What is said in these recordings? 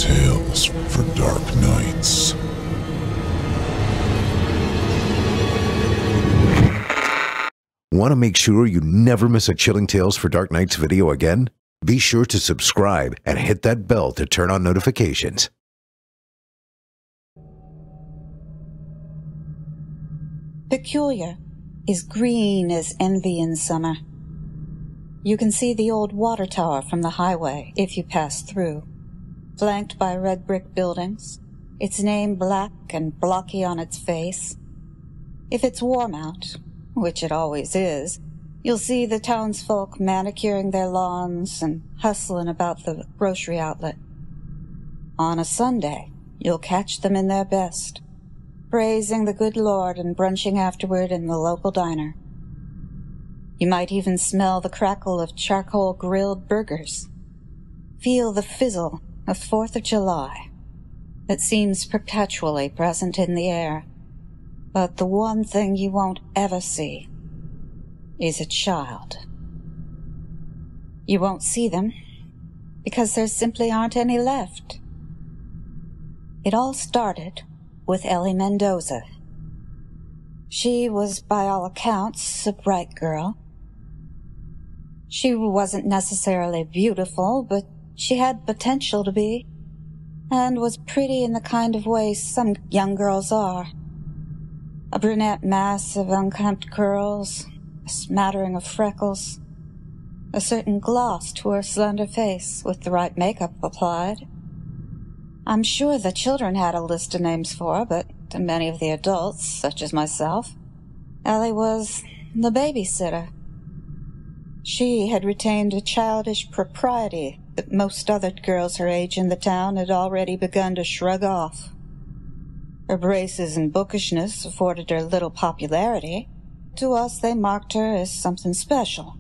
Tales for Dark Nights. Want to make sure you never miss a Chilling Tales for Dark Nights video again? Be sure to subscribe and hit that bell to turn on notifications. Peculiar is green as envy in summer. You can see the old water tower from the highway if you pass through, flanked by red brick buildings, its name black and blocky on its face. If it's warm out, which it always is, you'll see the townsfolk manicuring their lawns and hustling about the grocery outlet. On a Sunday, you'll catch them in their best, praising the good Lord and brunching afterward in the local diner. You might even smell the crackle of charcoal-grilled burgers. Feel the fizzle of 4th of July that seems perpetually present in the air. But the one thing you won't ever see is a child. You won't see them because there simply aren't any left. It all started with Ellie Mendoza. She was, by all accounts, a bright girl. She wasn't necessarily beautiful, but she had potential to be, and was pretty in the kind of way some young girls are. A brunette mass of unkempt curls, a smattering of freckles, a certain gloss to her slender face with the right makeup applied. I'm sure the children had a list of names for her, but to many of the adults, such as myself, Ellie was the babysitter. She had retained a childish propriety that most other girls her age in the town had already begun to shrug off. Her braces and bookishness afforded her little popularity. To us, they marked her as something special.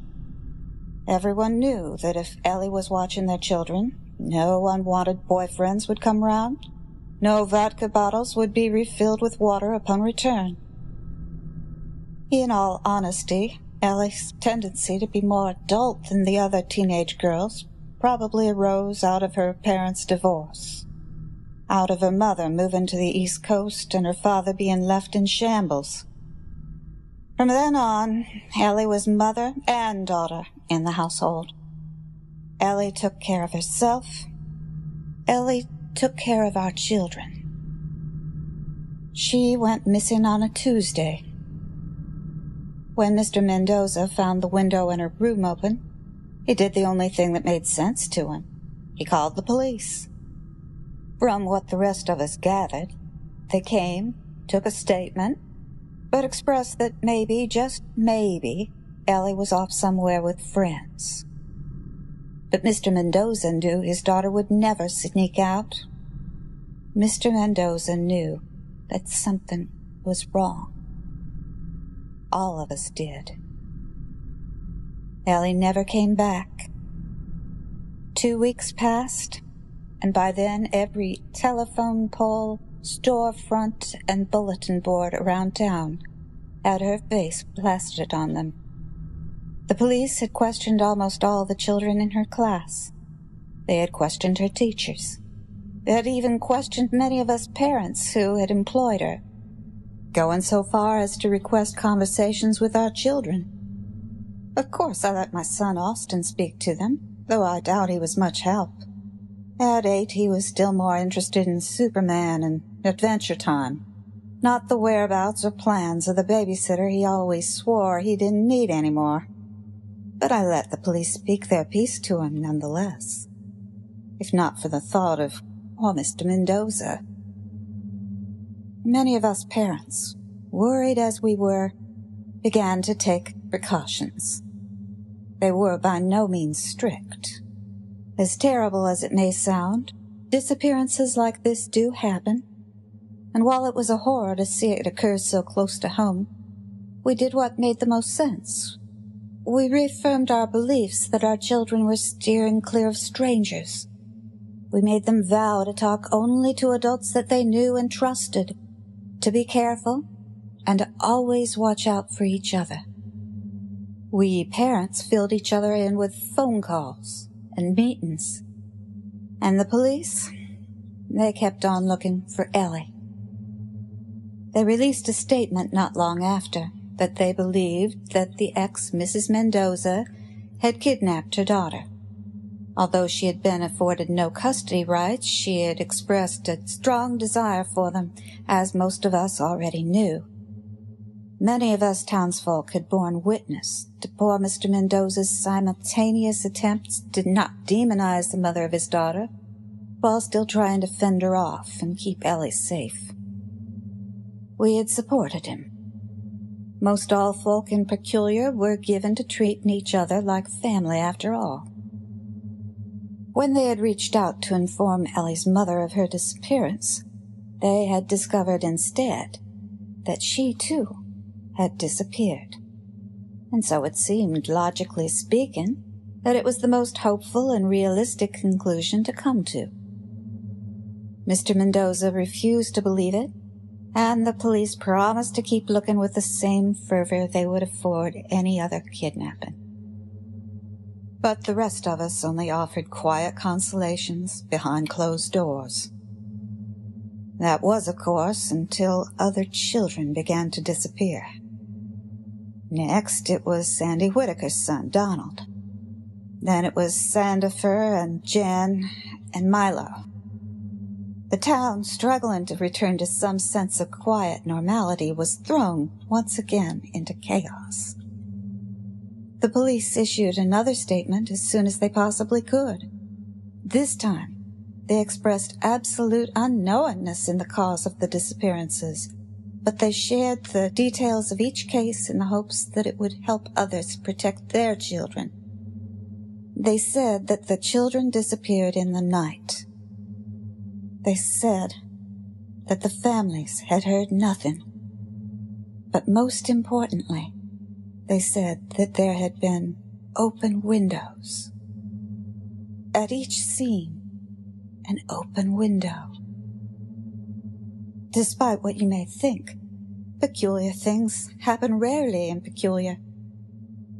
Everyone knew that if Ellie was watching their children, no unwanted boyfriends would come round. No vodka bottles would be refilled with water upon return. In all honesty, Ellie's tendency to be more adult than the other teenage girls probably arose out of her parents' divorce, out of her mother moving to the East Coast and her father being left in shambles. From then on, Ellie was mother and daughter in the household. Ellie took care of herself. Ellie took care of our children. She went missing on a Tuesday. When Mr. Mendoza found the window in her room open, he did the only thing that made sense to him. He called the police. From what the rest of us gathered, they came, took a statement, but expressed that maybe, just maybe, Ellie was off somewhere with friends. But Mr. Mendoza knew his daughter would never sneak out. Mr. Mendoza knew that something was wrong. All of us did. Ellie never came back. 2 weeks passed, and by then every telephone pole, storefront, and bulletin board around town had her face plastered on them. The police had questioned almost all the children in her class. They had questioned her teachers. They had even questioned many of us parents who had employed her, going so far as to request conversations with our children. Of course, I let my son Austin speak to them, though I doubt he was much help. At 8, he was still more interested in Superman and Adventure Time, not the whereabouts or plans of the babysitter he always swore he didn't need anymore. But I let the police speak their piece to him nonetheless, if not for the thought of poor Mr. Mendoza. Many of us parents, worried as we were, began to take precautions. They were by no means strict. As terrible as it may sound, disappearances like this do happen, and while it was a horror to see it occur so close to home, we did what made the most sense. We reaffirmed our beliefs that our children were steering clear of strangers. We made them vow to talk only to adults that they knew and trusted, to be careful, and to always watch out for each other. We parents filled each other in with phone calls and meetings. And the police? they kept on looking for Ellie. They released a statement not long after that they believed that the ex-Mrs. Mendoza had kidnapped her daughter. Although she had been afforded no custody rights, she had expressed a strong desire for them, as most of us already knew. Many of us townsfolk had borne witness to poor Mr. Mendoza's simultaneous attempts to not demonize the mother of his daughter, while still trying to fend her off and keep Ellie safe. We had supported him. Most all folk in Peculiar were given to treating each other like family after all. When they had reached out to inform Ellie's mother of her disappearance, they had discovered instead that she, too, had disappeared. And so it seemed, logically speaking, that it was the most hopeful and realistic conclusion to come to. Mr. Mendoza refused to believe it, and the police promised to keep looking with the same fervor they would afford any other kidnapping. But the rest of us only offered quiet consolations behind closed doors. That was, of course, until other children began to disappear. Next, it was Sandy Whitaker's son, Donald. Then it was Sandifer and Jen and Milo. The town, struggling to return to some sense of quiet normality, was thrown once again into chaos. The police issued another statement as soon as they possibly could. This time, they expressed absolute unknowingness in the cause of the disappearances, but they shared the details of each case in the hopes that it would help others protect their children. They said that the children disappeared in the night. They said that the families had heard nothing. But most importantly, they said that there had been open windows. At each scene, an open window. Despite what you may think, peculiar things happen rarely in Peculiar.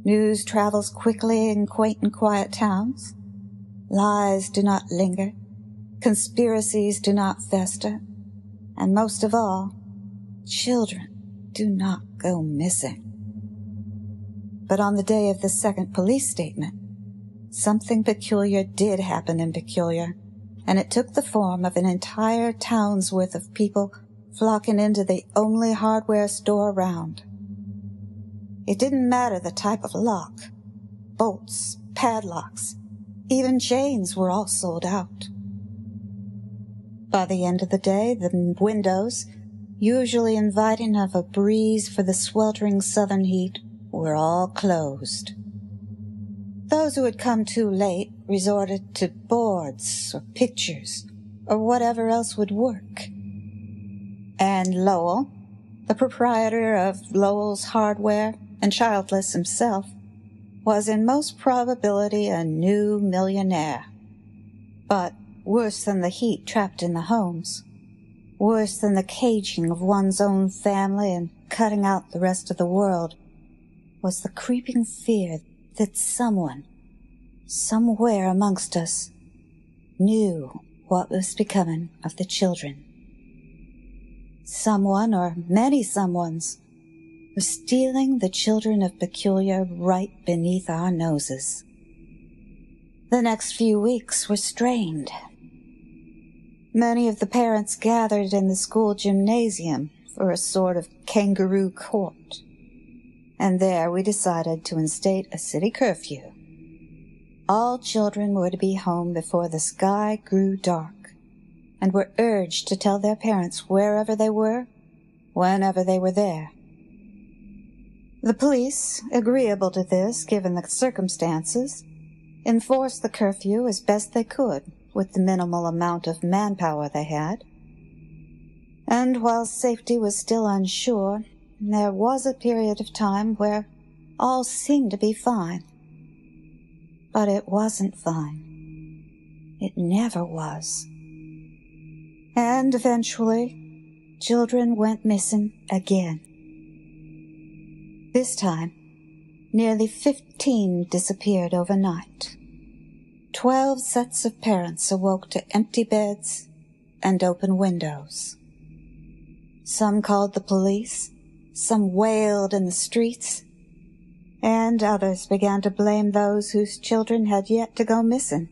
News travels quickly in quaint and quiet towns. Lies do not linger. Conspiracies do not fester. And most of all, children do not go missing. But on the day of the second police statement, something peculiar did happen in Peculiar, and it took the form of an entire town's worth of people flocking into the only hardware store around. It didn't matter the type of lock. Bolts, padlocks, even chains were all sold out. By the end of the day, the windows, usually inviting of a breeze for the sweltering southern heat, were all closed. Those who had come too late resorted to boards or pictures or whatever else would work. And Lowell, the proprietor of Lowell's Hardware and childless himself, was in most probability a new millionaire. But worse than the heat trapped in the homes, worse than the caging of one's own family and cutting out the rest of the world, was the creeping fear that someone, somewhere amongst us, knew what was becoming of the children. Someone, or many someones, was stealing the children of Peculiar right beneath our noses. The next few weeks were strained. Many of the parents gathered in the school gymnasium for a sort of kangaroo court, and there we decided to instate a city curfew. All children were to be home before the sky grew dark, and were urged to tell their parents wherever they were, whenever they were there. The police, agreeable to this given the circumstances, enforced the curfew as best they could with the minimal amount of manpower they had. And while safety was still unsure, there was a period of time where all seemed to be fine. But it wasn't fine. It never was. And eventually, children went missing again. This time, nearly 15 disappeared overnight. 12 sets of parents awoke to empty beds, and open windows. Some called the police, some wailed in the streets, and others began to blame those whose children had yet to go missing.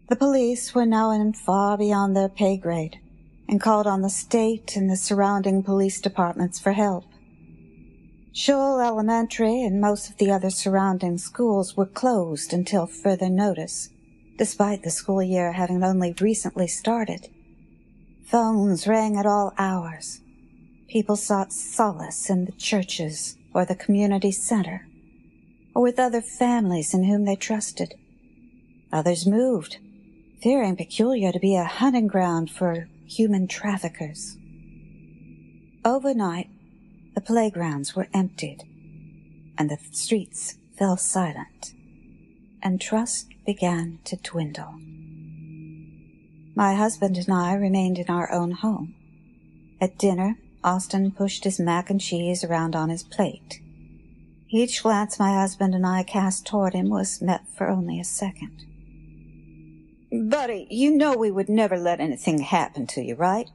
The police were now in far beyond their pay grade, and called on the state and the surrounding police departments for help. Shoal Elementary and most of the other surrounding schools were closed until further notice, despite the school year having only recently started. Phones rang at all hours. People sought solace in the churches or the community center, or with other families in whom they trusted. Others moved, fearing Peculiar to be a hunting ground for human traffickers. Overnight, the playgrounds were emptied, and the streets fell silent, and trust began to dwindle. My husband and I remained in our own home. At dinner, Austin pushed his mac and cheese around on his plate. Each glance my husband and I cast toward him was met for only a second. "Buddy, you know we would never let anything happen to you, right?"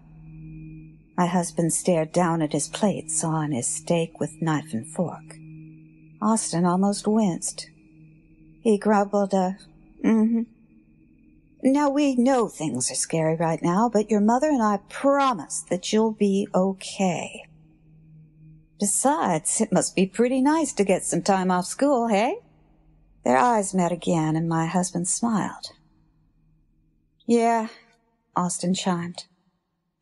My husband stared down at his plate, sawing his steak with knife and fork. Austin almost winced. He grumbled "Now, we know things are scary right now, but your mother and I promise that you'll be okay. Besides, it must be pretty nice to get some time off school, hey?" Their eyes met again, and my husband smiled. "Yeah," Austin chimed.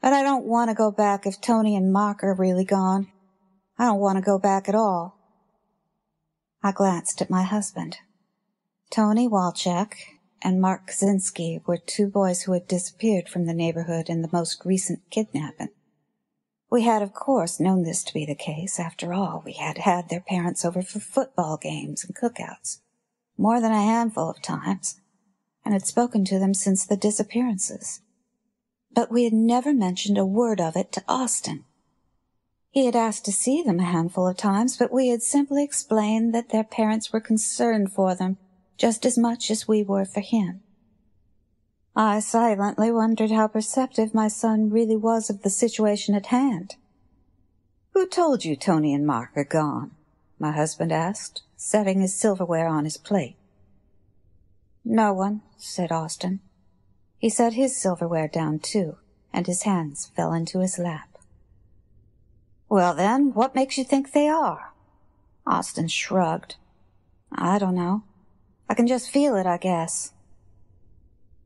"But I don't want to go back if Tony and Mark are really gone. I don't want to go back at all." I glanced at my husband. Tony Walczak and Mark Kaczynski were two boys who had disappeared from the neighborhood in the most recent kidnapping. We had, of course, known this to be the case. After all, we had had their parents over for football games and cookouts more than a handful of times, and had spoken to them since the disappearances. But we had never mentioned a word of it to Austin. He had asked to see them a handful of times, but we had simply explained that their parents were concerned for them just as much as we were for him. I silently wondered how perceptive my son really was of the situation at hand. "Who told you Tony and Mark are gone?" my husband asked, setting his silverware on his plate. "No one," said Austin. He set his silverware down, too, and his hands fell into his lap. "Well, then, what makes you think they are?" Austin shrugged. "I don't know. I can just feel it, I guess."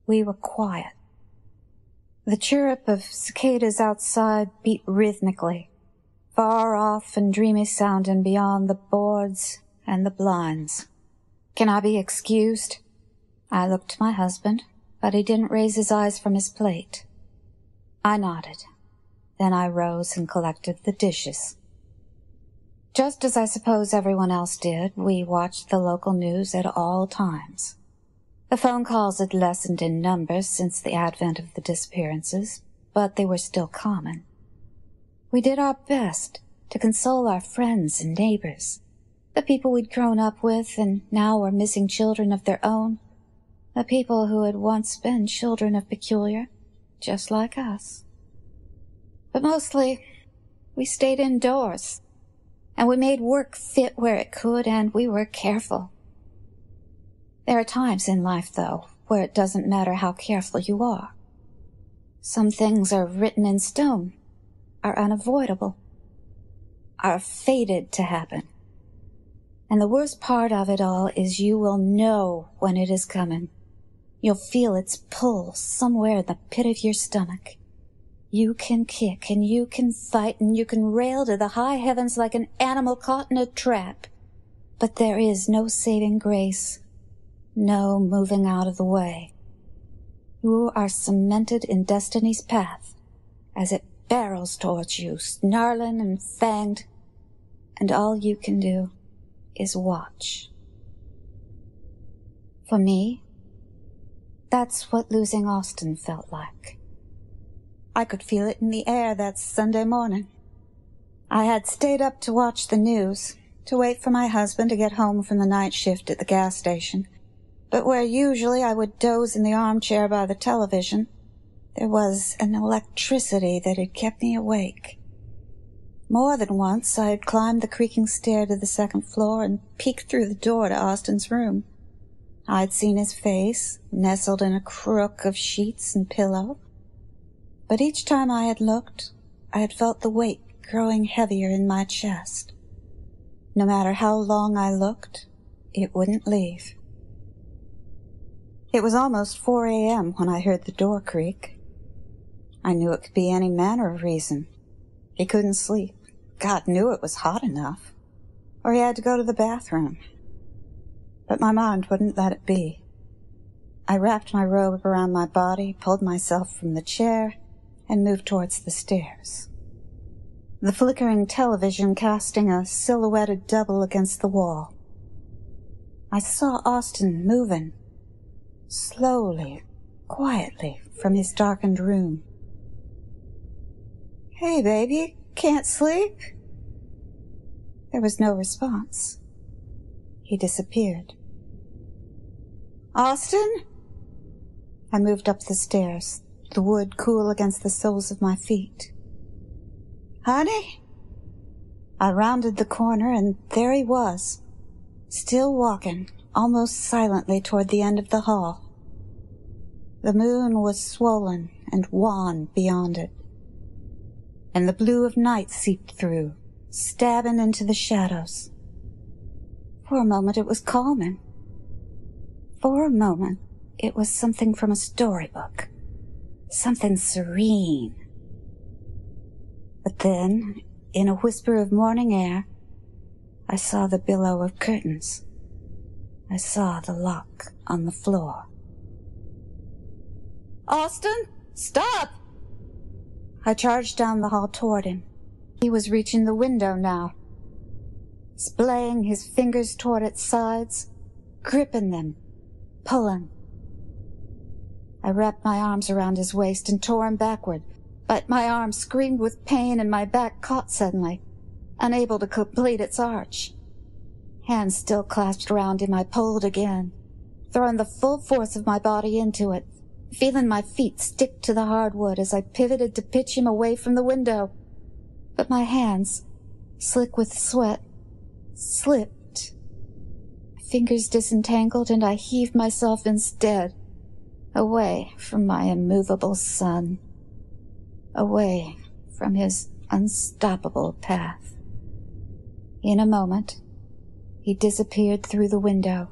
We were quiet. The chirrup of cicadas outside beat rhythmically, far off and dreamy sounding beyond the boards and the blinds. "Can I be excused?" I looked to my husband, but he didn't raise his eyes from his plate. I nodded. Then I rose and collected the dishes. Just as I suppose everyone else did, we watched the local news at all times. The phone calls had lessened in numbers since the advent of the disappearances, but they were still common. We did our best to console our friends and neighbors, the people we'd grown up with and now were missing children of their own, the people who had once been children of Peculiar, just like us. But mostly, we stayed indoors, and we made work fit where it could, and we were careful. There are times in life, though, where it doesn't matter how careful you are. Some things are written in stone, are unavoidable, are fated to happen. And the worst part of it all is you will know when it is coming. You'll feel its pull somewhere in the pit of your stomach. You can kick, and you can fight, and you can rail to the high heavens like an animal caught in a trap. But there is no saving grace, no moving out of the way. You are cemented in destiny's path as it barrels towards you, snarling and fanged, and all you can do is watch. For me, that's what losing Austin felt like. I could feel it in the air that Sunday morning. I had stayed up to watch the news, to wait for my husband to get home from the night shift at the gas station, but where usually I would doze in the armchair by the television, There was an electricity that had kept me awake. More than once I had climbed the creaking stair to the second floor and peeked through the door to Austin's room. I'd seen his face, nestled in a crook of sheets and pillow. But each time I had looked, I had felt the weight growing heavier in my chest. No matter how long I looked, it wouldn't leave. It was almost 4 a.m. when I heard the door creak. I knew it could be any manner of reason. He couldn't sleep. God knew it was hot enough. Or he had to go to the bathroom. But my mind wouldn't let it be. I wrapped my robe around my body, pulled myself from the chair, and moved towards the stairs. The flickering television casting a silhouetted double against the wall. I saw Austin moving, slowly, quietly, from his darkened room. "Hey, baby, can't sleep?" There was no response. He disappeared. "Austin?" I moved up the stairs, the wood cool against the soles of my feet. "Honey?" I rounded the corner, and there he was, still walking, almost silently toward the end of the hall. The moon was swollen and wan beyond it, and the blue of night seeped through, stabbing into the shadows. For a moment it was calming. For a moment it was something from a storybook, something serene. But then, in a whisper of morning air, I saw the billow of curtains. I saw the lock on the floor. "Austin, stop!" I charged down the hall toward him. He was reaching the window now, splaying his fingers toward its sides, gripping them, pulling. I wrapped my arms around his waist and tore him backward, but my arm screamed with pain and my back caught suddenly, unable to complete its arch. Hands still clasped around him, I pulled again, throwing the full force of my body into it, feeling my feet stick to the hardwood as I pivoted to pitch him away from the window. But my hands, slick with sweat, slipped. My fingers disentangled, and I heaved myself instead, away from my immovable son, away from his unstoppable path. In a moment, he disappeared through the window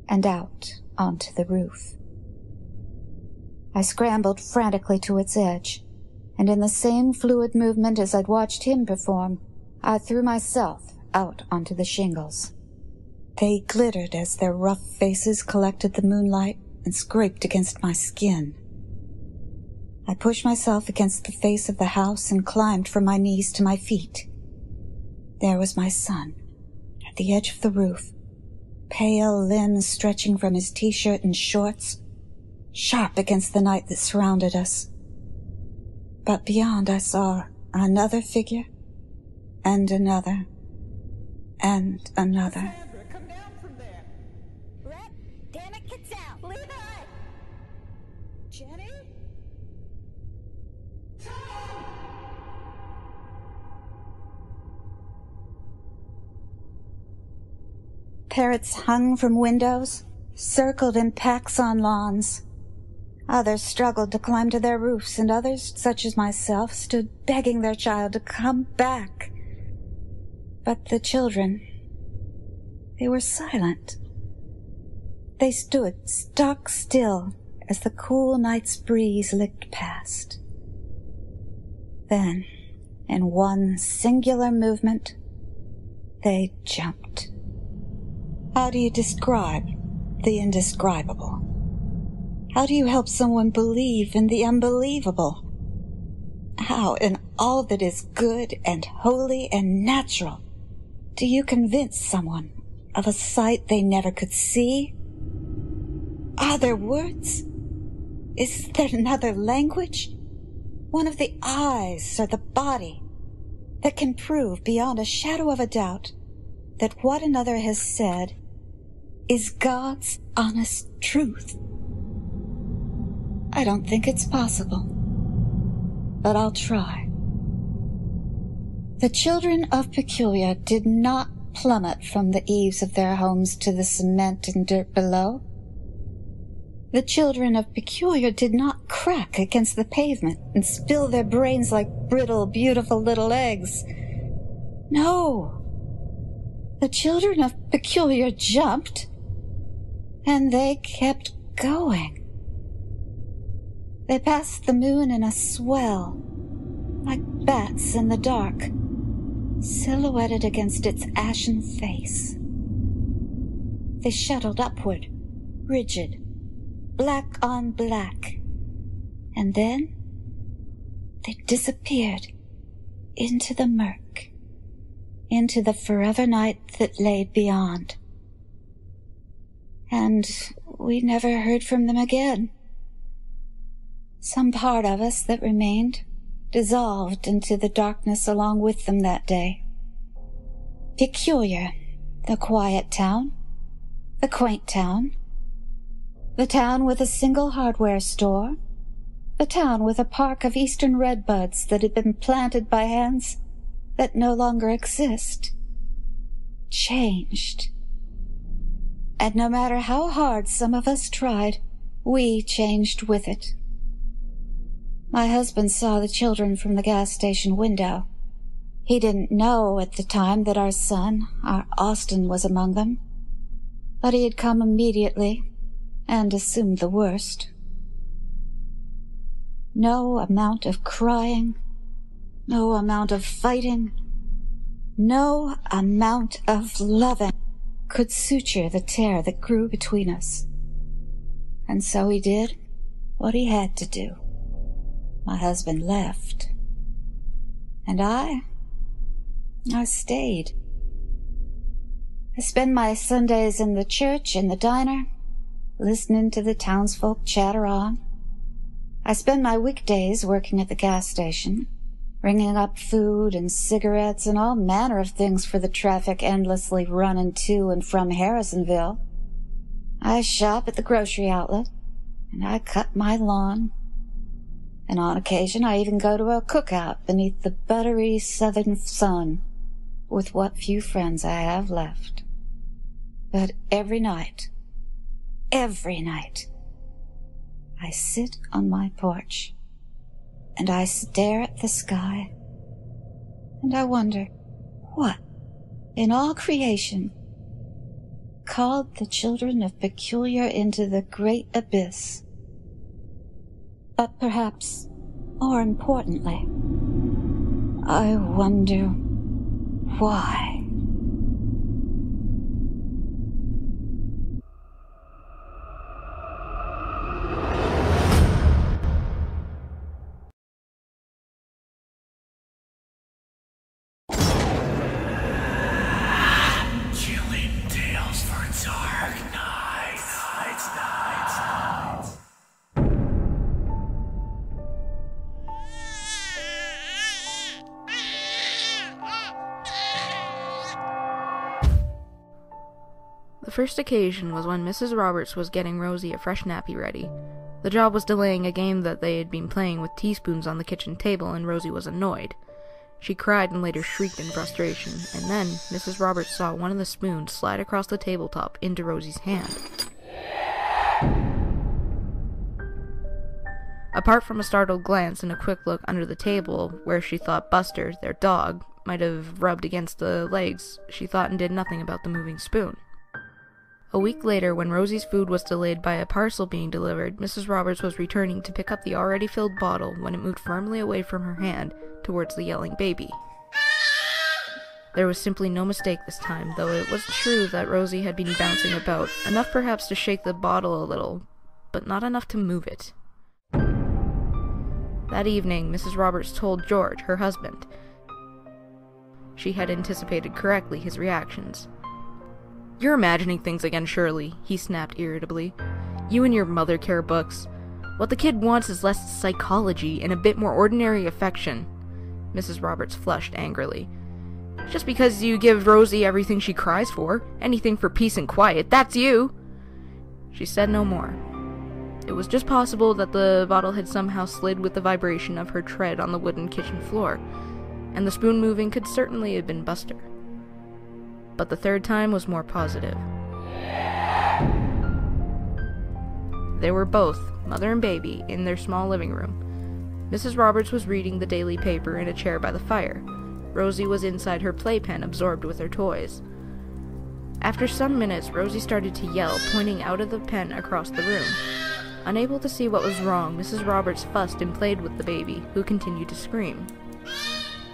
and out onto the roof. I scrambled frantically to its edge, and in the same fluid movement as I'd watched him perform, I threw myself out onto the shingles. They glittered as their rough faces collected the moonlight and scraped against my skin. I pushed myself against the face of the house and climbed from my knees to my feet. There was my son, at the edge of the roof, pale limbs stretching from his t-shirt and shorts, sharp against the night that surrounded us. But beyond I saw another figure, and another, and another. Sandra, come down from there. Rhett, damn it, kids out! Levi! Jenny? Parrots hung from windows, circled in packs on lawns. Others struggled to climb to their roofs, and others, such as myself, stood begging their child to come back. But the children, they were silent. They stood stock still as the cool night's breeze licked past. Then, in one singular movement, they jumped. How do you describe the indescribable? How do you help someone believe in the unbelievable? How, in all that is good and holy and natural, do you convince someone of a sight they never could see? Are there words? Is there another language? One of the eyes or the body that can prove beyond a shadow of a doubt that what another has said is God's honest truth? I don't think it's possible. But I'll try. The children of Peculiar did not plummet from the eaves of their homes to the cement and dirt below. The children of Peculiar did not crack against the pavement and spill their brains like brittle, beautiful little eggs. No. The children of Peculiar jumped, and they kept going. They passed the moon in a swell, like bats in the dark, silhouetted against its ashen face. They shuttled upward, rigid, black on black, and then they disappeared into the murk, into the forever night that lay beyond. And we never heard from them again. Some part of us that remained dissolved into the darkness along with them that day. Peculiar, the quiet town, the quaint town, the town with a single hardware store, the town with a park of eastern redbuds that had been planted by hands that no longer exist, changed. And no matter how hard some of us tried, we changed with it. My husband saw the children from the gas station window. He didn't know at the time that our son, our Austin, was among them, but he had come immediately and assumed the worst. No amount of crying, no amount of fighting, no amount of loving could suture the tear that grew between us. And so he did what he had to do. My husband left, and I stayed. I spend my Sundays in the church, in the diner, listening to the townsfolk chatter on. I spend my weekdays working at the gas station, ringing up food and cigarettes and all manner of things for the traffic endlessly running to and from Harrisonville. I shop at the grocery outlet, and I cut my lawn. And on occasion I even go to a cookout beneath the buttery southern sun with what few friends I have left. But every night, I sit on my porch and I stare at the sky and I wonder what in all creation called the children of Peculiar into the great abyss. But perhaps, more importantly, I wonder why. Chilling tales for dark nights. The first occasion was when Mrs. Roberts was getting Rosie a fresh nappy ready. The job was delaying a game that they had been playing with teaspoons on the kitchen table, and Rosie was annoyed. She cried and later shrieked in frustration, and then Mrs. Roberts saw one of the spoons slide across the tabletop into Rosie's hand. Apart from a startled glance and a quick look under the table, where she thought Buster, their dog, might have rubbed against the legs, she thought and did nothing about the moving spoon. A week later, when Rosie's food was delayed by a parcel being delivered, Mrs. Roberts was returning to pick up the already filled bottle when it moved firmly away from her hand towards the yelling baby. There was simply no mistake this time, though it was true that Rosie had been bouncing about, enough perhaps to shake the bottle a little, but not enough to move it. That evening, Mrs. Roberts told George, her husband. She had anticipated correctly his reactions. "You're imagining things again, Shirley," he snapped irritably. "You and your mother care books. What the kid wants is less psychology and a bit more ordinary affection." Mrs. Roberts flushed angrily. "Just because you give Rosie everything she cries for, anything for peace and quiet, that's you!" She said no more. It was just possible that the bottle had somehow slid with the vibration of her tread on the wooden kitchen floor, and the spoon moving could certainly have been Buster. But the third time was more positive. They were both, mother and baby, in their small living room. Mrs. Roberts was reading the daily paper in a chair by the fire. Rosie was inside her playpen, absorbed with her toys. After some minutes, Rosie started to yell, pointing out of the pen across the room. Unable to see what was wrong, Mrs. Roberts fussed and played with the baby, who continued to scream.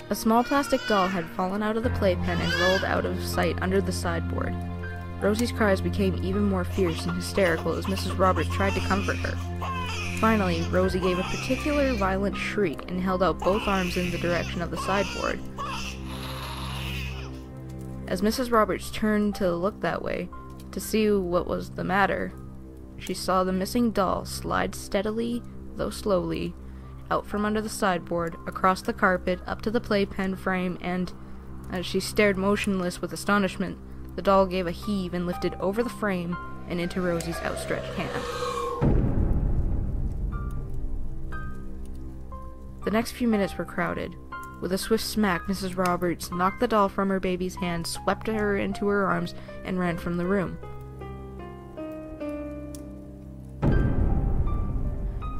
A small plastic doll had fallen out of the playpen and rolled out of sight under the sideboard. Rosie's cries became even more fierce and hysterical as Mrs. Roberts tried to comfort her. Finally, Rosie gave a particular violent shriek and held out both arms in the direction of the sideboard. As Mrs. Roberts turned to look that way, to see what was the matter, she saw the missing doll slide steadily, though slowly, out from under the sideboard, across the carpet, up to the playpen frame, and, as she stared motionless with astonishment, the doll gave a heave and lifted over the frame and into Rosie's outstretched hand. The next few minutes were crowded. With a swift smack, Mrs. Roberts knocked the doll from her baby's hand, swept her into her arms, and ran from the room.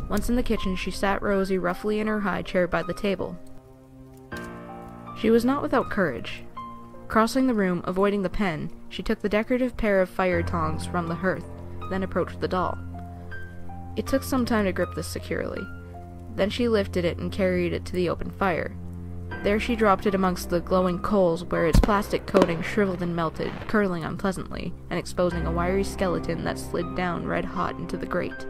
Once in the kitchen, she sat Rosie roughly in her high chair by the table. She was not without courage. Crossing the room, avoiding the pen, she took the decorative pair of fire tongs from the hearth, then approached the doll. It took some time to grip this securely. Then she lifted it and carried it to the open fire. There she dropped it amongst the glowing coals, where its plastic coating shriveled and melted, curdling unpleasantly, and exposing a wiry skeleton that slid down red-hot into the grate.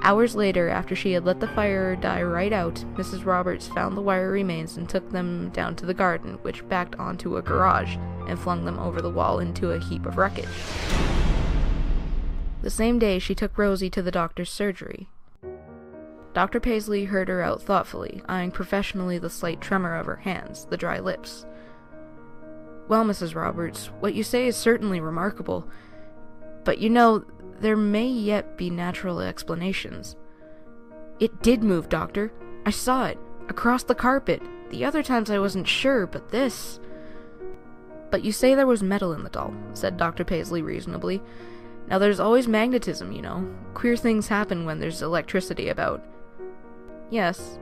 Hours later, after she had let the fire die right out, Mrs. Roberts found the wire remains and took them down to the garden, which backed onto a garage, and flung them over the wall into a heap of wreckage. The same day, she took Rosie to the doctor's surgery. Dr. Paisley heard her out thoughtfully, eyeing professionally the slight tremor of her hands, the dry lips. "Well, Mrs. Roberts, what you say is certainly remarkable, but you know, there may yet be natural explanations." "It did move, Doctor. I saw it. Across the carpet. The other times I wasn't sure, but this..." "But you say there was metal in the doll," said Dr. Paisley reasonably. "Now there's always magnetism, you know. Queer things happen when there's electricity about." "Yes,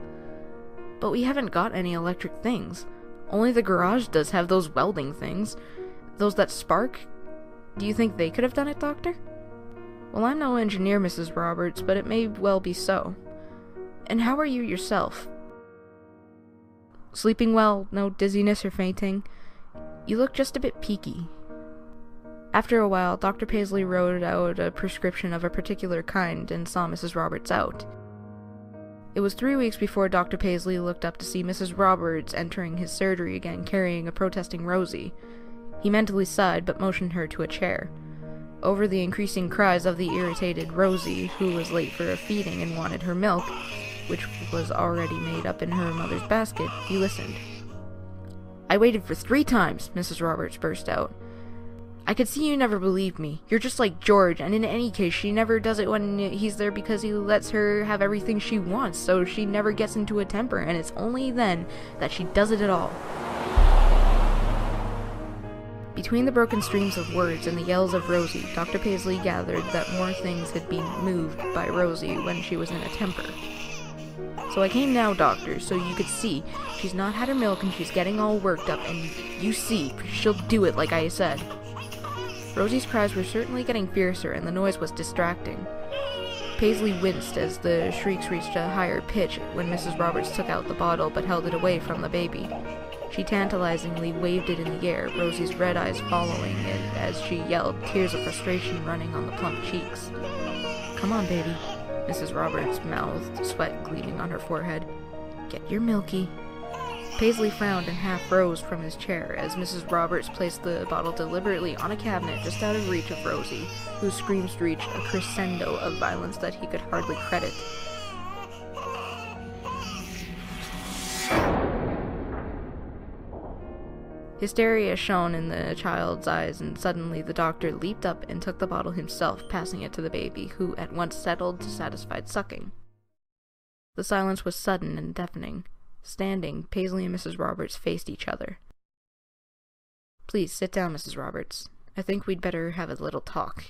but we haven't got any electric things. Only the garage does have those welding things. Those that spark. Do you think they could have done it, Doctor?" "Well, I'm no engineer, Mrs. Roberts, but it may well be so. And how are you yourself? Sleeping well? No dizziness or fainting? You look just a bit peaky." After a while, Dr. Paisley wrote out a prescription of a particular kind and saw Mrs. Roberts out. It was 3 weeks before Dr. Paisley looked up to see Mrs. Roberts entering his surgery again, carrying a protesting Rosie. He mentally sighed, but motioned her to a chair. Over the increasing cries of the irritated Rosie, who was late for a feeding and wanted her milk, which was already made up in her mother's basket, he listened. "I waited for 3 times, Mrs. Roberts burst out. "I could see you never believed me. You're just like George, and in any case, she never does it when he's there because he lets her have everything she wants, so she never gets into a temper, and it's only then that she does it at all." Between the broken streams of words and the yells of Rosie, Dr. Paisley gathered that more things had been moved by Rosie when she was in a temper. "So I came now, Doctor, so you could see. She's not had her milk and she's getting all worked up, and you see, she'll do it like I said." Rosie's cries were certainly getting fiercer, and the noise was distracting. Paisley winced as the shrieks reached a higher pitch when Mrs. Roberts took out the bottle but held it away from the baby. She tantalizingly waved it in the air, Rosie's red eyes following it as she yelled, tears of frustration running on the plump cheeks. "Come on, baby," Mrs. Roberts mouthed, sweat gleaming on her forehead. "Get your milky." Paisley frowned and half rose from his chair as Mrs. Roberts placed the bottle deliberately on a cabinet just out of reach of Rosie, whose screams reached a crescendo of violence that he could hardly credit. Hysteria shone in the child's eyes, and suddenly the doctor leaped up and took the bottle himself, passing it to the baby, who at once settled to satisfied sucking. The silence was sudden and deafening. Standing, Paisley and Mrs. Roberts faced each other. "Please, sit down, Mrs. Roberts. I think we'd better have a little talk."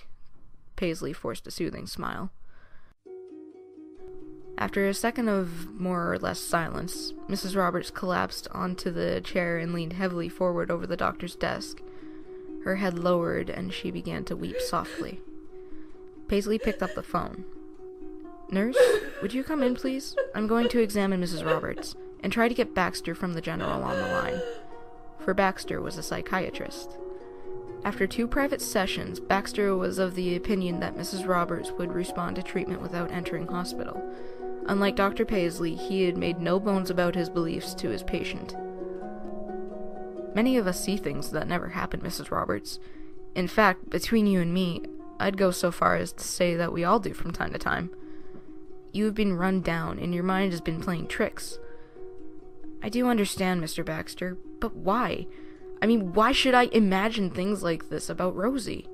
Paisley forced a soothing smile. After a second of more or less silence, Mrs. Roberts collapsed onto the chair and leaned heavily forward over the doctor's desk. Her head lowered, and she began to weep softly. Paisley picked up the phone. "Nurse, would you come in, please? I'm going to examine Mrs. Roberts, and try to get Baxter from the general on the line." For Baxter was a psychiatrist. After 2 private sessions, Baxter was of the opinion that Mrs. Roberts would respond to treatment without entering hospital. Unlike Dr. Paisley, he had made no bones about his beliefs to his patient. "Many of us see things that never happen, Mrs. Roberts. In fact, between you and me, I'd go so far as to say that we all do from time to time. You have been run down, and your mind has been playing tricks. I do understand, Mr. Baxter, but why? I mean, why should I imagine things like this about Rosie?"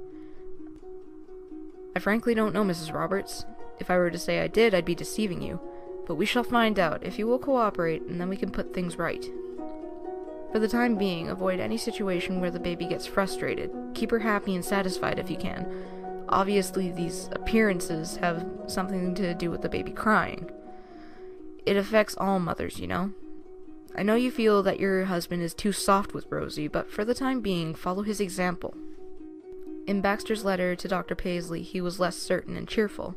"I frankly don't know, Mrs. Roberts. If I were to say I did, I'd be deceiving you. But we shall find out, if you will cooperate, and then we can put things right. For the time being, avoid any situation where the baby gets frustrated. Keep her happy and satisfied if you can. Obviously, these appearances have something to do with the baby crying. It affects all mothers, you know. I know you feel that your husband is too soft with Rosie, but for the time being, follow his example." In Baxter's letter to Dr. Paisley, he was less certain and cheerful.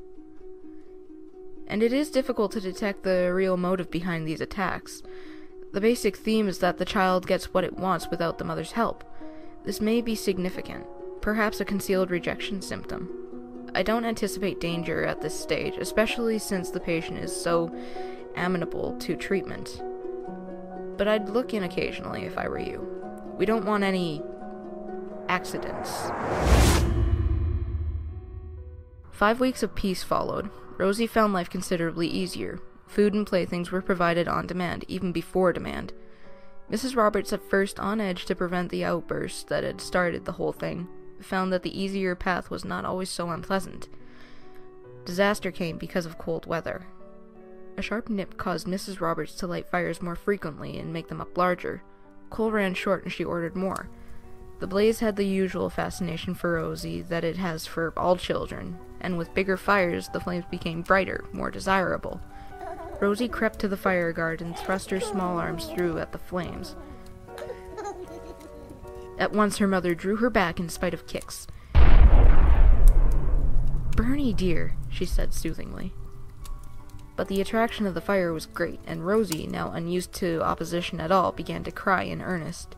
"And it is difficult to detect the real motive behind these attacks. The basic theme is that the child gets what it wants without the mother's help. This may be significant, perhaps a concealed rejection symptom. I don't anticipate danger at this stage, especially since the patient is so amenable to treatment. But I'd look in occasionally if I were you. We don't want any accidents." 5 weeks of peace followed. Rosie found life considerably easier. Food and playthings were provided on demand, even before demand. Mrs. Roberts, at first on edge to prevent the outbursts that had started the whole thing, found that the easier path was not always so unpleasant. Disaster came because of cold weather. A sharp nip caused Mrs. Roberts to light fires more frequently and make them up larger. Coal ran short and she ordered more. The blaze had the usual fascination for Rosie that it has for all children, and with bigger fires, the flames became brighter, more desirable. Rosie crept to the fire guard and thrust her small arms through at the flames. At once her mother drew her back in spite of kicks. "Bernie, dear," she said soothingly. But the attraction of the fire was great, and Rosie, now unused to opposition at all, began to cry in earnest.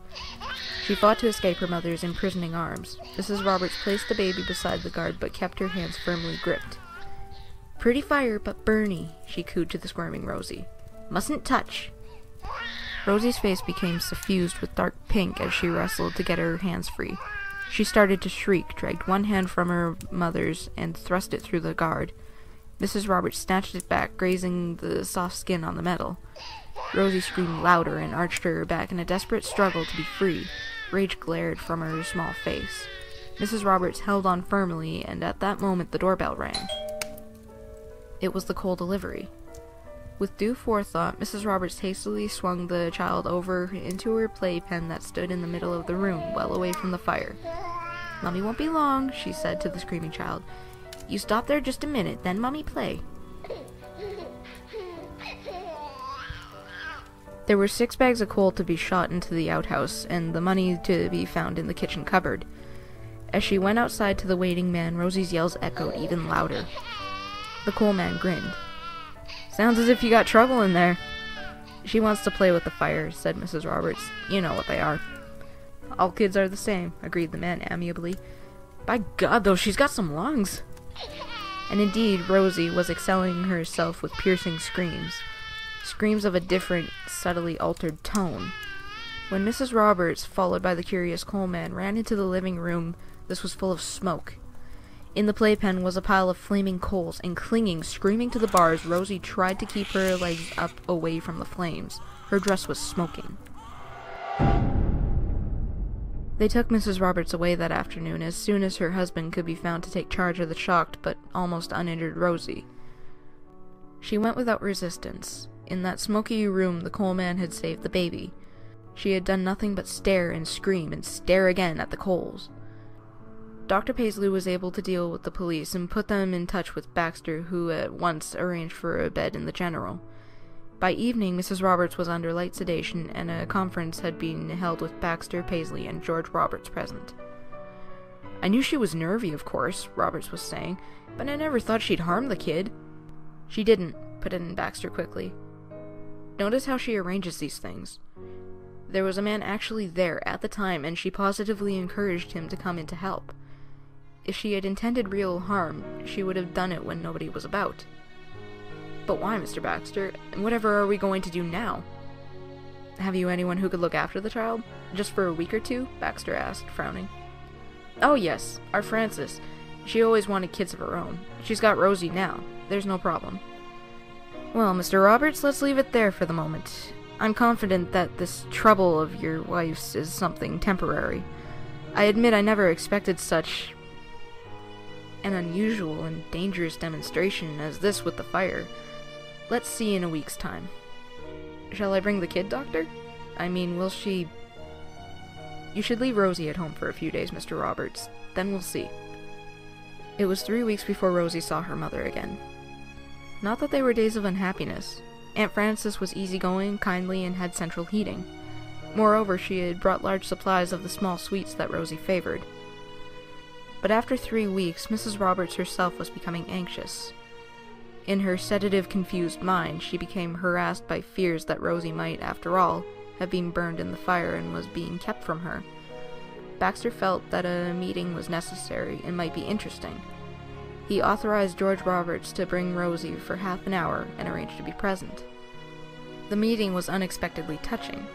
She fought to escape her mother's imprisoning arms. Mrs. Roberts placed the baby beside the guard, but kept her hands firmly gripped. "Pretty fire, but Bernie," she cooed to the squirming Rosie. "Mustn't touch." Rosie's face became suffused with dark pink as she wrestled to get her hands free. She started to shriek, dragged one hand from her mother's, and thrust it through the guard. Mrs. Roberts snatched it back, grazing the soft skin on the metal. Rosie screamed louder and arched her back in a desperate struggle to be free. Rage glared from her small face. Mrs. Roberts held on firmly, and at that moment the doorbell rang. It was the coal delivery. With due forethought, Mrs. Roberts hastily swung the child over into her playpen that stood in the middle of the room, well away from the fire. "Mummy won't be long," she said to the screaming child. "You stop there just a minute, then Mummy play." There were 6 bags of coal to be shot into the outhouse, and the money to be found in the kitchen cupboard. As she went outside to the waiting man, Rosie's yells echoed even louder. The coal man grinned. "Sounds as if you got trouble in there." "She wants to play with the fire," said Mrs. Roberts. "You know what they are." "All kids are the same," agreed the man amiably. "By God, though, she's got some lungs." And indeed, Rosie was excelling herself with piercing screams. Screams of a different, subtly altered tone. When Mrs. Roberts, followed by the curious coal man, ran into the living room, this was full of smoke. In the playpen was a pile of flaming coals, and clinging, screaming to the bars, Rosie tried to keep her legs up away from the flames. Her dress was smoking. They took Mrs. Roberts away that afternoon as soon as her husband could be found to take charge of the shocked but almost uninjured Rosie. She went without resistance. In that smoky room, the coal man had saved the baby. She had done nothing but stare and scream and stare again at the coals. Dr. Paisley was able to deal with the police and put them in touch with Baxter, who at once arranged for a bed in the general. By evening, Mrs. Roberts was under light sedation, and a conference had been held with Baxter, Paisley, and George Roberts present. "I knew she was nervy, of course," Roberts was saying, "but I never thought she'd harm the kid." "She didn't," put in Baxter quickly. "Notice how she arranges these things. There was a man actually there at the time, and she positively encouraged him to come in to help. If she had intended real harm, she would have done it when nobody was about." "But why, Mr. Baxter? And whatever are we going to do now?" "Have you anyone who could look after the child? Just for a week or two?" Baxter asked, frowning. "Oh yes, our Frances. She always wanted kids of her own. She's got Rosie now. There's no problem." "Well, Mr. Roberts, let's leave it there for the moment. I'm confident that this trouble of your wife's is something temporary. I admit I never expected such an unusual and dangerous demonstration as this with the fire. Let's see in a week's time. Shall I bring the kid, Doctor? I mean, will she... You should leave Rosie at home for a few days, Mr. Roberts. Then we'll see." It was 3 weeks before Rosie saw her mother again. Not that they were days of unhappiness. Aunt Frances was easygoing, kindly, and had central heating. Moreover, she had brought large supplies of the small sweets that Rosie favored. But after 3 weeks, Mrs. Roberts herself was becoming anxious. In her sedative, confused mind, she became harassed by fears that Rosie might, after all, have been burned in the fire and was being kept from her. Baxter felt that a meeting was necessary and might be interesting. He authorized George Roberts to bring Rosie for half an hour and arranged to be present. The meeting was unexpectedly touching.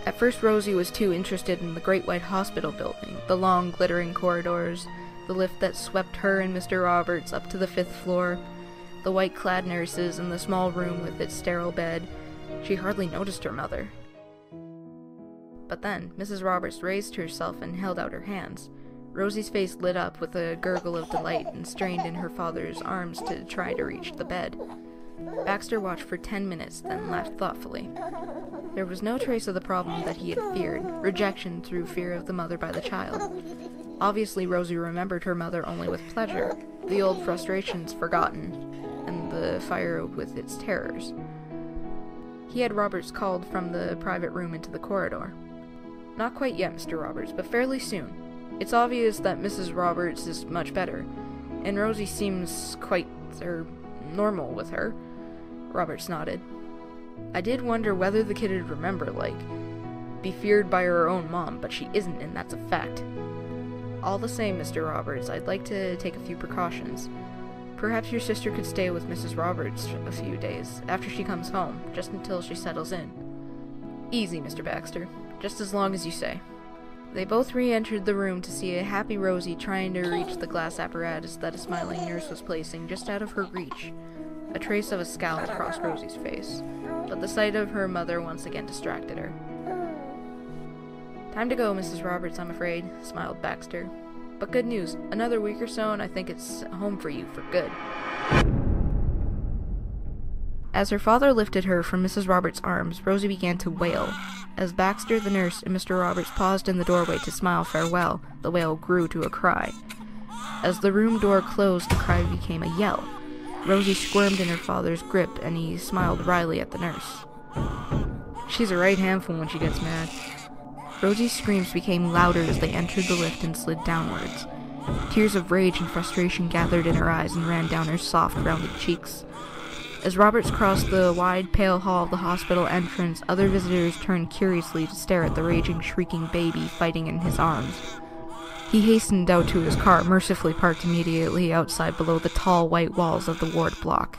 At first, Rosie was too interested in the great white hospital building, the long, glittering corridors, the lift that swept her and Mr. Roberts up to the 5th floor, the white-clad nurses, and the small room with its sterile bed. She hardly noticed her mother. But then, Mrs. Roberts raised herself and held out her hands. Rosie's face lit up with a gurgle of delight and strained in her father's arms to try to reach the bed. Baxter watched for 10 minutes, then laughed thoughtfully. There was no trace of the problem that he had feared, rejection through fear of the mother by the child. Obviously, Rosie remembered her mother only with pleasure, the old frustrations forgotten, and the fire with its terrors. He had Roberts called from the private room into the corridor. "Not quite yet, Mr. Roberts, but fairly soon. It's obvious that Mrs. Roberts is much better, and Rosie seems quite, normal with her." Roberts nodded. "I did wonder whether the kid would remember, be feared by her own mom, but she isn't, and that's a fact. All the same, Mr. Roberts, I'd like to take a few precautions. Perhaps your sister could stay with Mrs. Roberts a few days, after she comes home, just until she settles in." "Easy, Mr. Baxter. Just as long as you say." They both re-entered the room to see a happy Rosie trying to reach the glass apparatus that a smiling nurse was placing just out of her reach. A trace of a scowl crossed Rosie's face, but the sight of her mother once again distracted her. "Time to go, Mrs. Roberts, I'm afraid," smiled Baxter. "But good news. Another week or so, and I think it's home for you for good." As her father lifted her from Mrs. Roberts' arms, Rosie began to wail. As Baxter, the nurse, and Mr. Roberts paused in the doorway to smile farewell, the wail grew to a cry. As the room door closed, the cry became a yell. Rosie squirmed in her father's grip, and he smiled wryly at the nurse. "She's a right handful when she gets mad." Rosie's screams became louder as they entered the lift and slid downwards. Tears of rage and frustration gathered in her eyes and ran down her soft, rounded cheeks. As Roberts crossed the wide, pale hall of the hospital entrance, other visitors turned curiously to stare at the raging, shrieking baby fighting in his arms. He hastened out to his car, mercifully parked immediately outside below the tall white walls of the ward block.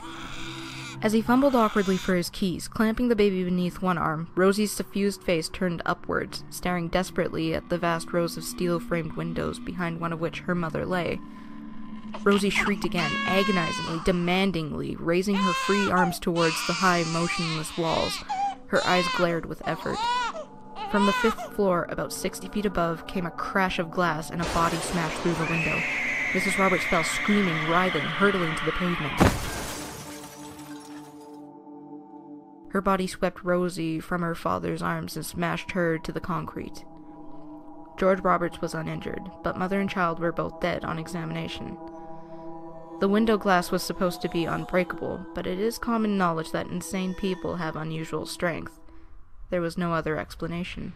As he fumbled awkwardly for his keys, clamping the baby beneath one arm, Rosie's suffused face turned upwards, staring desperately at the vast rows of steel-framed windows behind one of which her mother lay. Rosie shrieked again, agonizingly, demandingly, raising her free arms towards the high, motionless walls. Her eyes glared with effort. From the 5th floor, about 60 feet above, came a crash of glass and a body smashed through the window. Mrs. Roberts fell screaming, writhing, hurtling to the pavement. Her body swept Rosie from her father's arms and smashed her to the concrete. George Roberts was uninjured, but mother and child were both dead on examination. The window glass was supposed to be unbreakable, but it is common knowledge that insane people have unusual strength. There was no other explanation.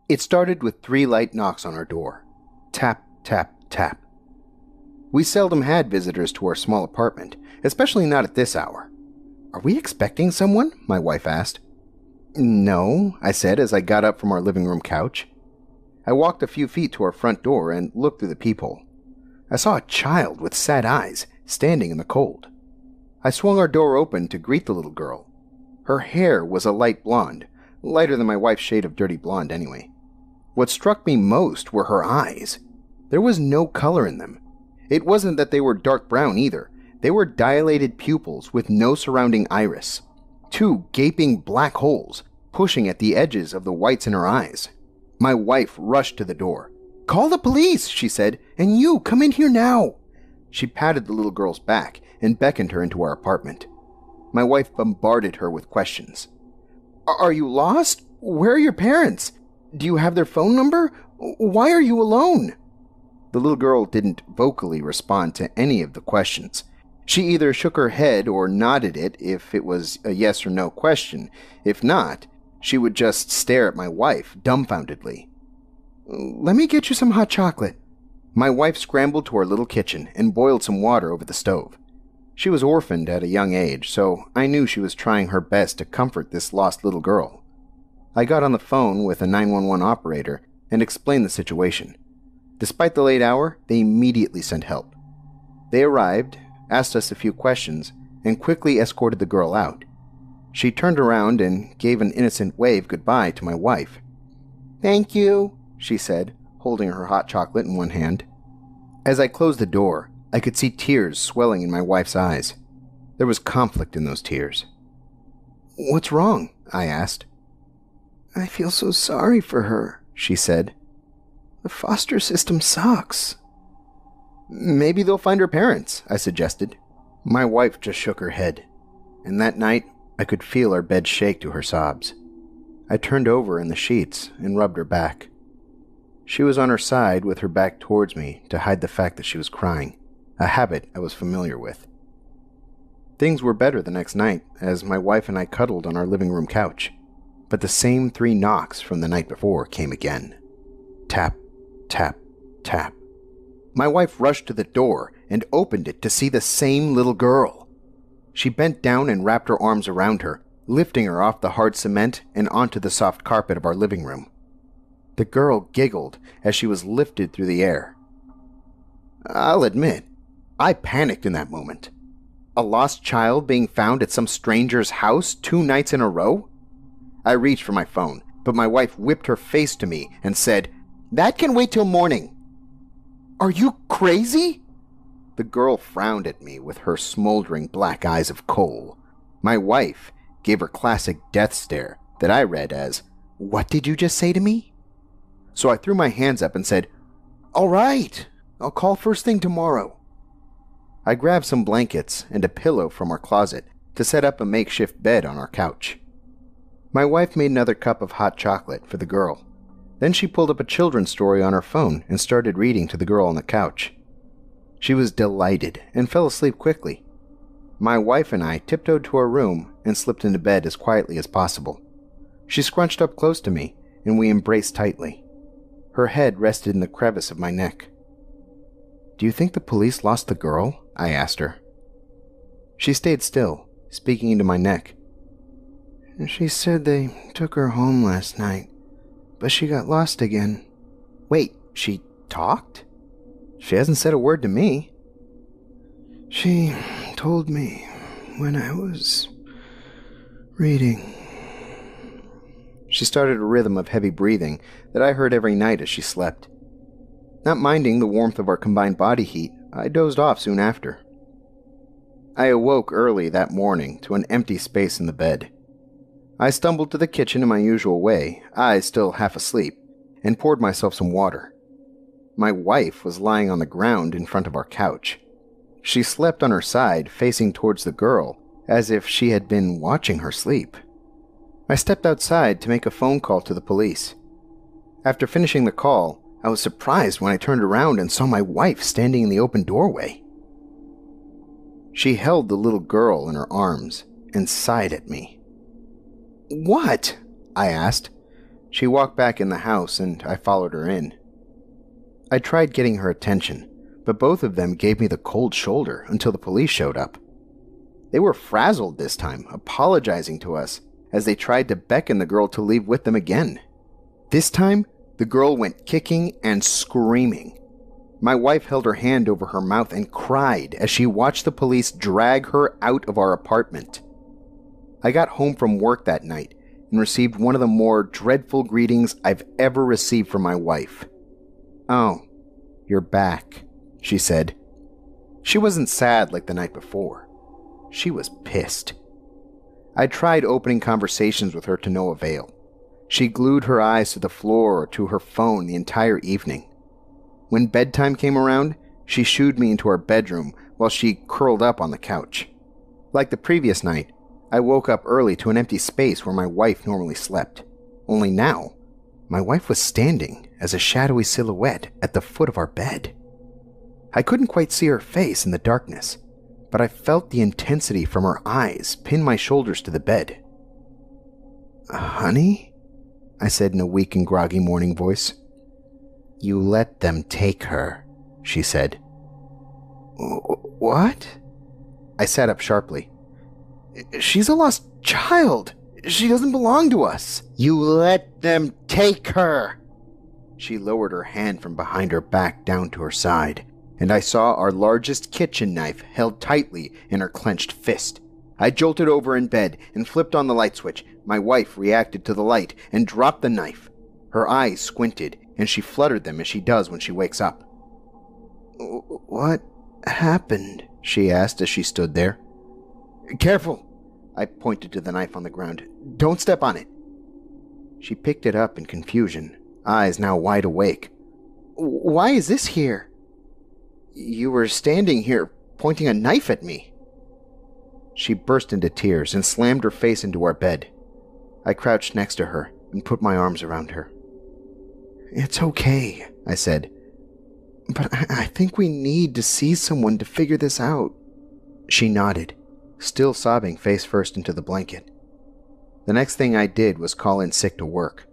It started with 3 light knocks on our door. Tap, tap, tap. We seldom had visitors to our small apartment, especially not at this hour. "Are we expecting someone?" my wife asked. "No," I said as I got up from our living room couch. I walked a few feet to our front door and looked through the peephole. I saw a child with sad eyes standing in the cold. I swung our door open to greet the little girl. Her hair was a light blonde, lighter than my wife's shade of dirty blonde anyway. What struck me most were her eyes. There was no color in them. It wasn't that they were dark brown either. They were dilated pupils with no surrounding iris. 2 gaping black holes pushing at the edges of the whites in her eyes. My wife rushed to the door. "Call the police," she said, "and you, come in here now." She patted the little girl's back and beckoned her into our apartment. My wife bombarded her with questions. "Are you lost? Where are your parents? Do you have their phone number? Why are you alone?" The little girl didn't vocally respond to any of the questions. She either shook her head or nodded it if it was a yes or no question. If not, she would just stare at my wife dumbfoundedly. "Let me get you some hot chocolate." My wife scrambled to our little kitchen and boiled some water over the stove. She was orphaned at a young age, so I knew she was trying her best to comfort this lost little girl. I got on the phone with a 911 operator and explained the situation. Despite the late hour, they immediately sent help. They arrived, asked us a few questions, and quickly escorted the girl out. She turned around and gave an innocent wave goodbye to my wife. "Thank you," she said, holding her hot chocolate in one hand. As I closed the door, I could see tears swelling in my wife's eyes. There was conflict in those tears. "What's wrong?" I asked. "I feel so sorry for her," she said. "The foster system sucks." "Maybe they'll find her parents," I suggested. My wife just shook her head, and that night I could feel our bed shake to her sobs. I turned over in the sheets and rubbed her back. She was on her side with her back towards me to hide the fact that she was crying, a habit I was familiar with. Things were better the next night as my wife and I cuddled on our living room couch, but the same 3 knocks from the night before came again. Tap, tap, tap. My wife rushed to the door and opened it to see the same little girl. She bent down and wrapped her arms around her, lifting her off the hard cement and onto the soft carpet of our living room. The girl giggled as she was lifted through the air. I'll admit, I panicked in that moment. A lost child being found at some stranger's house 2 nights in a row? I reached for my phone, but my wife whipped her face to me and said, "That can wait till morning." "Are you crazy?" The girl frowned at me with her smoldering black eyes of coal. My wife gave her classic death stare that I read as, "What did you just say to me?" So I threw my hands up and said, "All right, I'll call first thing tomorrow." I grabbed some blankets and a pillow from our closet to set up a makeshift bed on our couch. My wife made another cup of hot chocolate for the girl. Then she pulled up a children's story on her phone and started reading to the girl on the couch. She was delighted and fell asleep quickly. My wife and I tiptoed to our room and slipped into bed as quietly as possible. She scrunched up close to me, and we embraced tightly. Her head rested in the crevice of my neck. "Do you think the police lost the girl?" I asked her. She stayed still, speaking into my neck. "She said they took her home last night, but she got lost again." "Wait, she talked? She hasn't said a word to me." "She told me when I was reading." She started a rhythm of heavy breathing that I heard every night as she slept. Not minding the warmth of our combined body heat, I dozed off soon after. I awoke early that morning to an empty space in the bed. I stumbled to the kitchen in my usual way, eyes still half asleep, and poured myself some water. My wife was lying on the ground in front of our couch. She slept on her side, facing towards the girl, as if she had been watching her sleep. I stepped outside to make a phone call to the police. After finishing the call, I was surprised when I turned around and saw my wife standing in the open doorway. She held the little girl in her arms and sighed at me. "What?" I asked. She walked back in the house and I followed her in. I tried getting her attention, but both of them gave me the cold shoulder until the police showed up. They were frazzled this time, apologizing to us as they tried to beckon the girl to leave with them again. This time, the girl went kicking and screaming. My wife held her hand over her mouth and cried as she watched the police drag her out of our apartment. I got home from work that night and received one of the more dreadful greetings I've ever received from my wife. "Oh, you're back," she said. She wasn't sad like the night before. She was pissed. I tried opening conversations with her to no avail. She glued her eyes to the floor or to her phone the entire evening. When bedtime came around, she shooed me into our bedroom while she curled up on the couch. Like the previous night, I woke up early to an empty space where my wife normally slept. Only now, my wife was standing as a shadowy silhouette at the foot of our bed. I couldn't quite see her face in the darkness, but I felt the intensity from her eyes pin my shoulders to the bed. "Honey?" I said in a weak and groggy morning voice. "You let them take her," she said. "What?" I sat up sharply. "She's a lost child. She doesn't belong to us." "You let them take her." She lowered her hand from behind her back down to her side, and I saw our largest kitchen knife held tightly in her clenched fist. I jolted over in bed and flipped on the light switch. My wife reacted to the light and dropped the knife. Her eyes squinted, and she fluttered them as she does when she wakes up. "What happened?" she asked as she stood there. "Careful!" I pointed to the knife on the ground. "Don't step on it." She picked it up in confusion, eyes now wide awake. "Why is this here?" "You were standing here, pointing a knife at me." She burst into tears and slammed her face into our bed. I crouched next to her and put my arms around her. "It's okay," I said, "but I think we need to see someone to figure this out." She nodded, still sobbing face first into the blanket. The next thing I did was call in sick to work.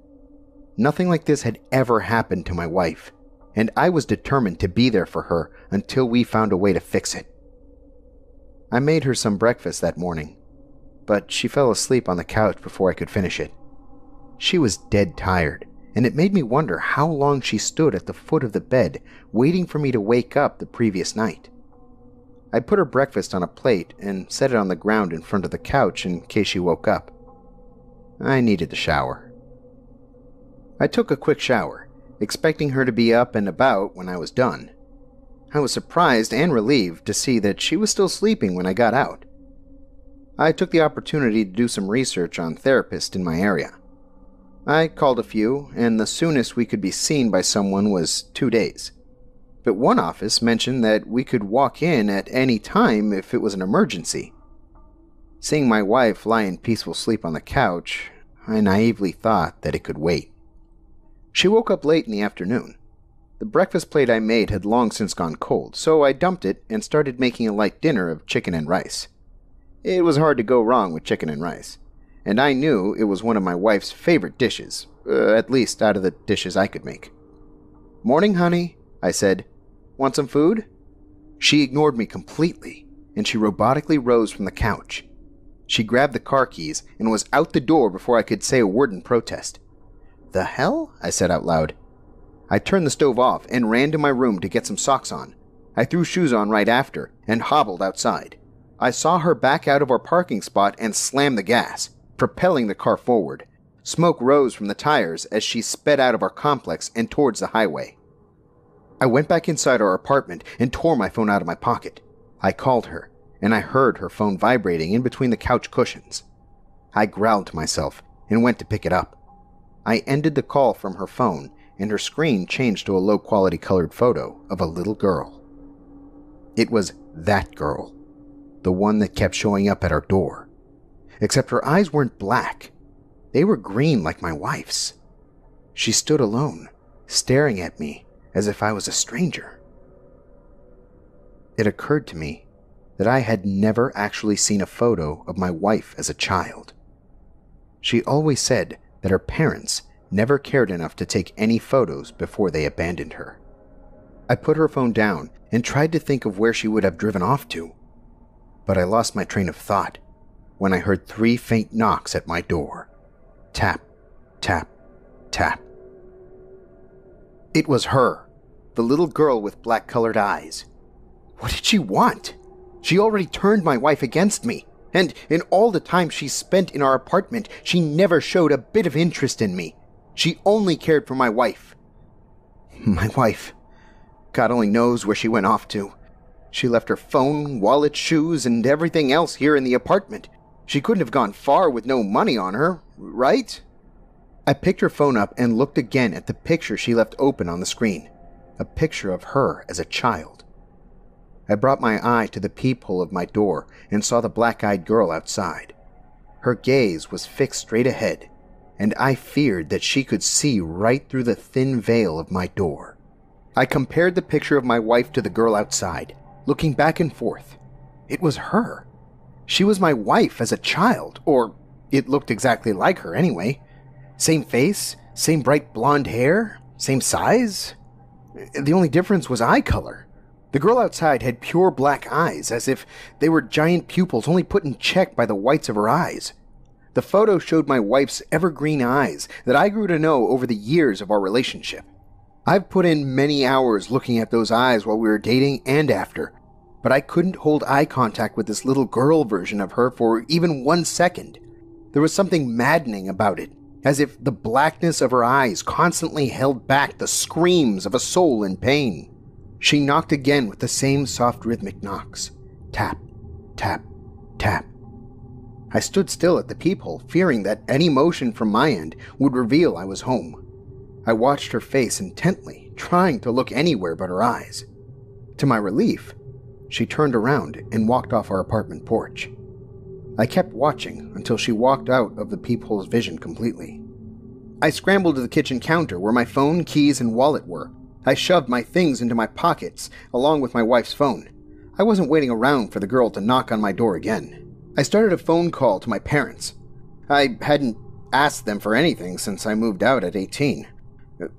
Nothing like this had ever happened to my wife, and I was determined to be there for her until we found a way to fix it. I made her some breakfast that morning, but she fell asleep on the couch before I could finish it. She was dead tired, and it made me wonder how long she stood at the foot of the bed waiting for me to wake up the previous night. I put her breakfast on a plate and set it on the ground in front of the couch in case she woke up. I needed a shower. I took a quick shower, expecting her to be up and about when I was done. I was surprised and relieved to see that she was still sleeping when I got out. I took the opportunity to do some research on therapists in my area. I called a few, and the soonest we could be seen by someone was 2 days. But one office mentioned that we could walk in at any time if it was an emergency. Seeing my wife lie in peaceful sleep on the couch, I naively thought that it could wait. She woke up late in the afternoon. The breakfast plate I made had long since gone cold, so I dumped it and started making a light dinner of chicken and rice. It was hard to go wrong with chicken and rice, and I knew it was one of my wife's favorite dishes, at least out of the dishes I could make. "Morning, honey," I said. "Want some food?" She ignored me completely, and she robotically rose from the couch. She grabbed the car keys and was out the door before I could say a word in protest. "The hell?" I said out loud. I turned the stove off and ran to my room to get some socks on. I threw shoes on right after and hobbled outside. I saw her back out of our parking spot and slam the gas, propelling the car forward. Smoke rose from the tires as she sped out of our complex and towards the highway. I went back inside our apartment and tore my phone out of my pocket. I called her, and I heard her phone vibrating in between the couch cushions. I growled to myself and went to pick it up. I ended the call from her phone, and her screen changed to a low-quality colored photo of a little girl. It was that girl, the one that kept showing up at our door. Except her eyes weren't black. They were green like my wife's. She stood alone, staring at me as if I was a stranger. It occurred to me that I had never actually seen a photo of my wife as a child. She always said that her parents never cared enough to take any photos before they abandoned her. I put her phone down and tried to think of where she would have driven off to, but I lost my train of thought when I heard 3 faint knocks at my door. Tap, tap, tap. It was her, the little girl with black-colored eyes. What did she want? She already turned my wife against me, and in all the time she spent in our apartment, she never showed a bit of interest in me. She only cared for my wife. My wife. God only knows where she went off to. She left her phone, wallet, shoes, and everything else here in the apartment. She couldn't have gone far with no money on her, right? I picked her phone up and looked again at the picture she left open on the screen. A picture of her as a child. I brought my eye to the peephole of my door and saw the black-eyed girl outside. Her gaze was fixed straight ahead, and I feared that she could see right through the thin veil of my door. I compared the picture of my wife to the girl outside, looking back and forth. It was her. She was my wife as a child, or it looked exactly like her anyway. Same face, same bright blonde hair, same size. The only difference was eye color. The girl outside had pure black eyes, as if they were giant pupils only put in check by the whites of her eyes. The photo showed my wife's evergreen eyes that I grew to know over the years of our relationship. I've put in many hours looking at those eyes while we were dating and after, but I couldn't hold eye contact with this little girl version of her for even 1 second. There was something maddening about it, as if the blackness of her eyes constantly held back the screams of a soul in pain. She knocked again with the same soft rhythmic knocks. Tap, tap, tap. I stood still at the peephole, fearing that any motion from my end would reveal I was home. I watched her face intently, trying to look anywhere but her eyes. To my relief, she turned around and walked off our apartment porch. I kept watching until she walked out of the peephole's vision completely. I scrambled to the kitchen counter where my phone, keys, and wallet were. I shoved my things into my pockets, along with my wife's phone. I wasn't waiting around for the girl to knock on my door again. I started a phone call to my parents. I hadn't asked them for anything since I moved out at 18.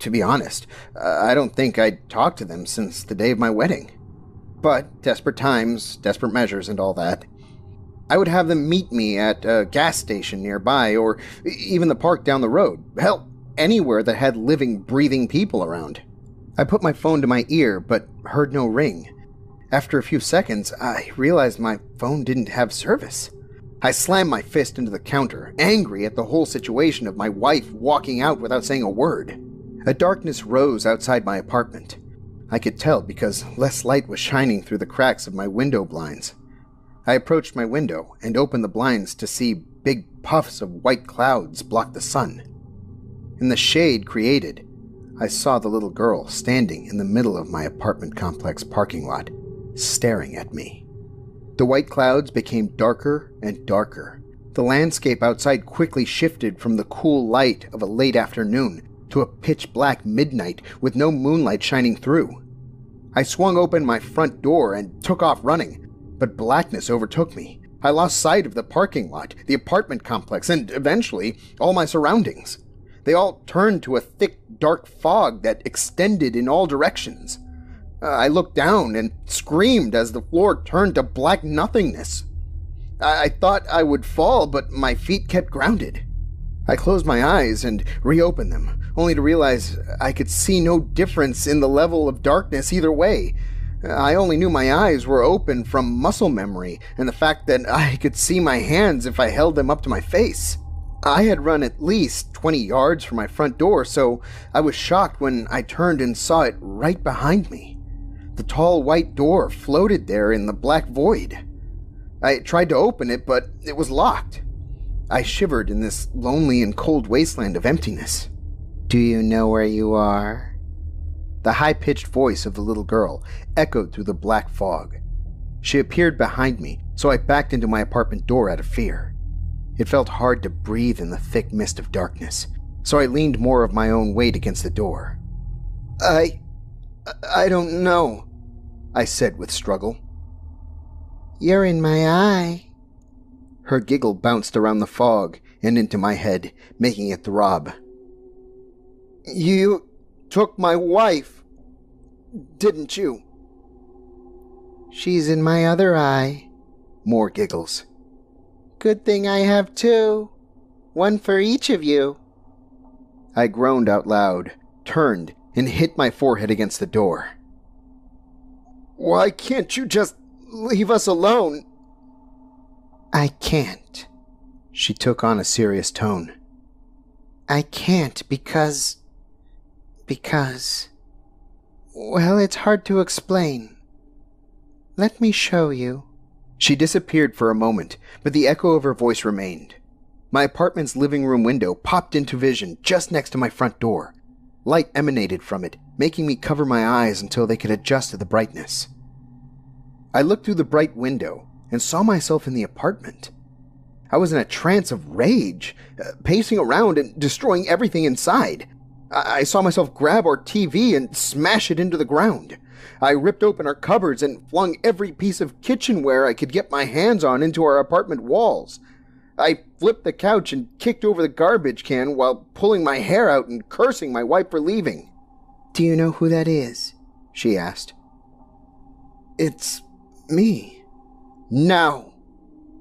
To be honest, I don't think I'd talked to them since the day of my wedding. But desperate times, desperate measures, and all that. I would have them meet me at a gas station nearby, or even the park down the road. Hell, anywhere that had living, breathing people around. I put my phone to my ear, but heard no ring. After a few seconds, I realized my phone didn't have service. I slammed my fist into the counter, angry at the whole situation of my wife walking out without saying a word. A darkness rose outside my apartment. I could tell because less light was shining through the cracks of my window blinds. I approached my window and opened the blinds to see big puffs of white clouds block the sun. In the shade created, I saw the little girl standing in the middle of my apartment complex parking lot, staring at me. The white clouds became darker and darker. The landscape outside quickly shifted from the cool light of a late afternoon to a pitch-black midnight with no moonlight shining through. I swung open my front door and took off running, but blackness overtook me. I lost sight of the parking lot, the apartment complex, and eventually all my surroundings. They all turned to a thick, dark fog that extended in all directions. I looked down and screamed as the floor turned to black nothingness. I thought I would fall, but my feet kept grounded. I closed my eyes and reopened them, only to realize I could see no difference in the level of darkness either way. I only knew my eyes were open from muscle memory and the fact that I could see my hands if I held them up to my face. I had run at least 20 yards from my front door, so I was shocked when I turned and saw it right behind me. The tall white door floated there in the black void. I tried to open it, but it was locked. I shivered in this lonely and cold wasteland of emptiness. "Do you know where you are?" The high-pitched voice of the little girl echoed through the black fog. She appeared behind me, so I backed into my apartment door out of fear. It felt hard to breathe in the thick mist of darkness, so I leaned more of my own weight against the door. I don't know," I said with struggle. "You're in my eye." Her giggle bounced around the fog and into my head, making it throb. "You took my wife, didn't you?" "She's in my other eye." More giggles. "Good thing I have two. One for each of you." I groaned out loud, turned, and hit my forehead against the door. "Why can't you just leave us alone?" "I can't." She took on a serious tone. "I can't because... Well, it's hard to explain. Let me show you." She disappeared for a moment, but the echo of her voice remained. My apartment's living room window popped into vision just next to my front door. Light emanated from it, making me cover my eyes until they could adjust to the brightness. I looked through the bright window and saw myself in the apartment. I was in a trance of rage, pacing around and destroying everything inside. I saw myself grab our TV and smash it into the ground. I ripped open our cupboards and flung every piece of kitchenware I could get my hands on into our apartment walls. I flipped the couch and kicked over the garbage can while pulling my hair out and cursing my wife for leaving. "Do you know who that is?" she asked. "It's me." "No.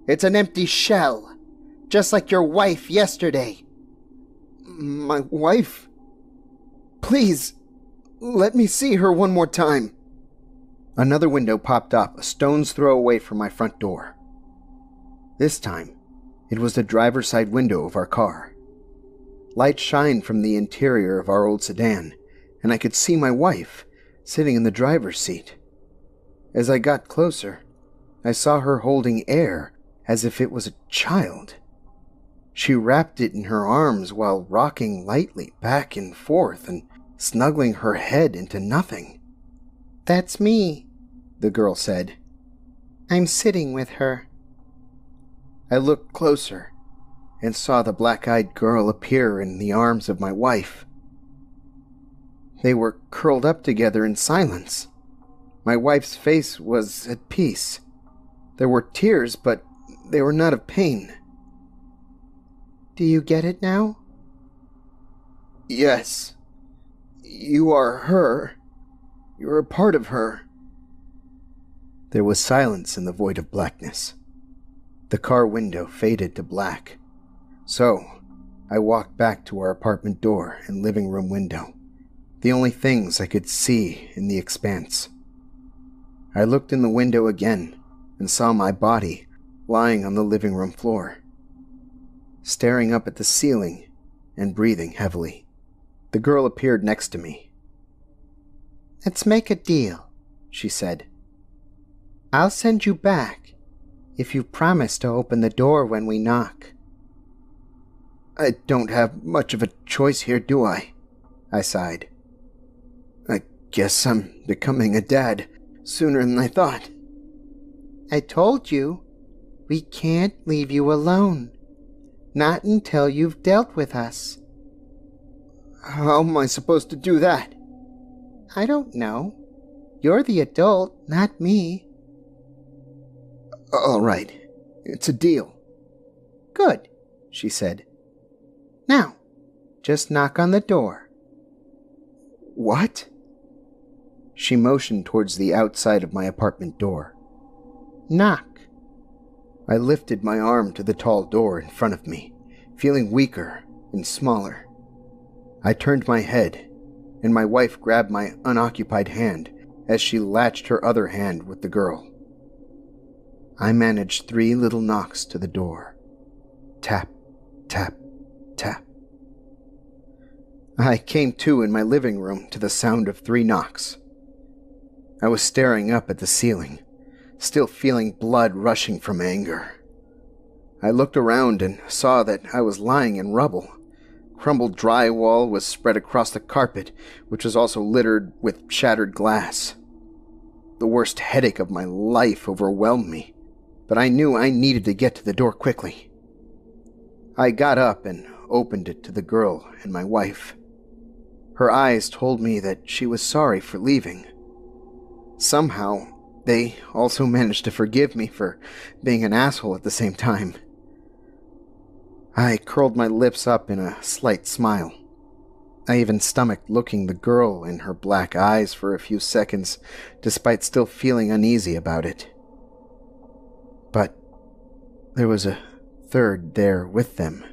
It's an empty shell, just like your wife yesterday." "My wife? Please, let me see her one more time." Another window popped up a stone's throw away from my front door. This time, it was the driver's side window of our car. Light shined from the interior of our old sedan, and I could see my wife sitting in the driver's seat. As I got closer, I saw her holding air as if it was a child. She wrapped it in her arms while rocking lightly back and forth and snuggling her head into nothing. "That's me," the girl said. "I'm sitting with her." I looked closer and saw the black-eyed girl appear in the arms of my wife. They were curled up together in silence. My wife's face was at peace. There were tears, but they were not of pain. "Do you get it now?" "Yes. You are her. You're a part of her." There was silence in the void of blackness. The car window faded to black. So, I walked back to our apartment door and living room window, the only things I could see in the expanse. I looked in the window again and saw my body lying on the living room floor, staring up at the ceiling and breathing heavily. The girl appeared next to me. "Let's make a deal," she said. "I'll send you back if you promise to open the door when we knock." "I don't have much of a choice here, do I?" I sighed. "I guess I'm becoming a dad sooner than I thought." "I told you, we can't leave you alone. Not until you've dealt with us." "How am I supposed to do that?" "I don't know. You're the adult, not me." "All right. It's a deal." "Good," she said. "Now, just knock on the door." "What?" She motioned towards the outside of my apartment door. "Knock." I lifted my arm to the tall door in front of me, feeling weaker and smaller. I turned my head, and my wife grabbed my unoccupied hand as she latched her other hand with the girl. I managed 3 little knocks to the door. Tap, tap, tap. I came to in my living room to the sound of 3 knocks. I was staring up at the ceiling, still feeling blood rushing from anger. I looked around and saw that I was lying in rubble. Crumbled drywall was spread across the carpet, which was also littered with shattered glass. The worst headache of my life overwhelmed me, but I knew I needed to get to the door quickly. I got up and opened it to the girl and my wife. Her eyes told me that she was sorry for leaving. Somehow, they also managed to forgive me for being an asshole at the same time. I curled my lips up in a slight smile. I even stomached looking the girl in her black eyes for a few seconds, despite still feeling uneasy about it. But there was a third there with them.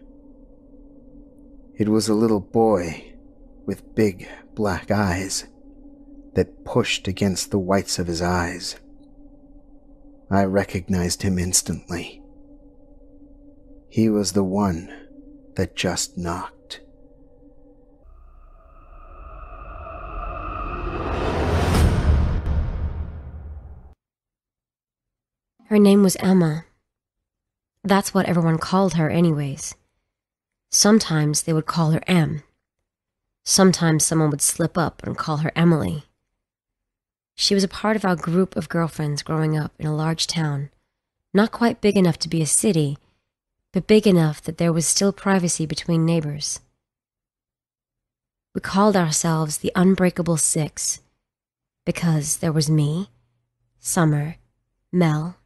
It was a little boy with big black eyes that pushed against the whites of his eyes. I recognized him instantly. He was the one that just knocked. Her name was Emma. That's what everyone called her anyways. Sometimes they would call her Em. Sometimes someone would slip up and call her Emily. She was a part of our group of girlfriends growing up in a large town, not quite big enough to be a city, but big enough that there was still privacy between neighbors. We called ourselves the Unbreakable Six because there was me, Summer, Mel,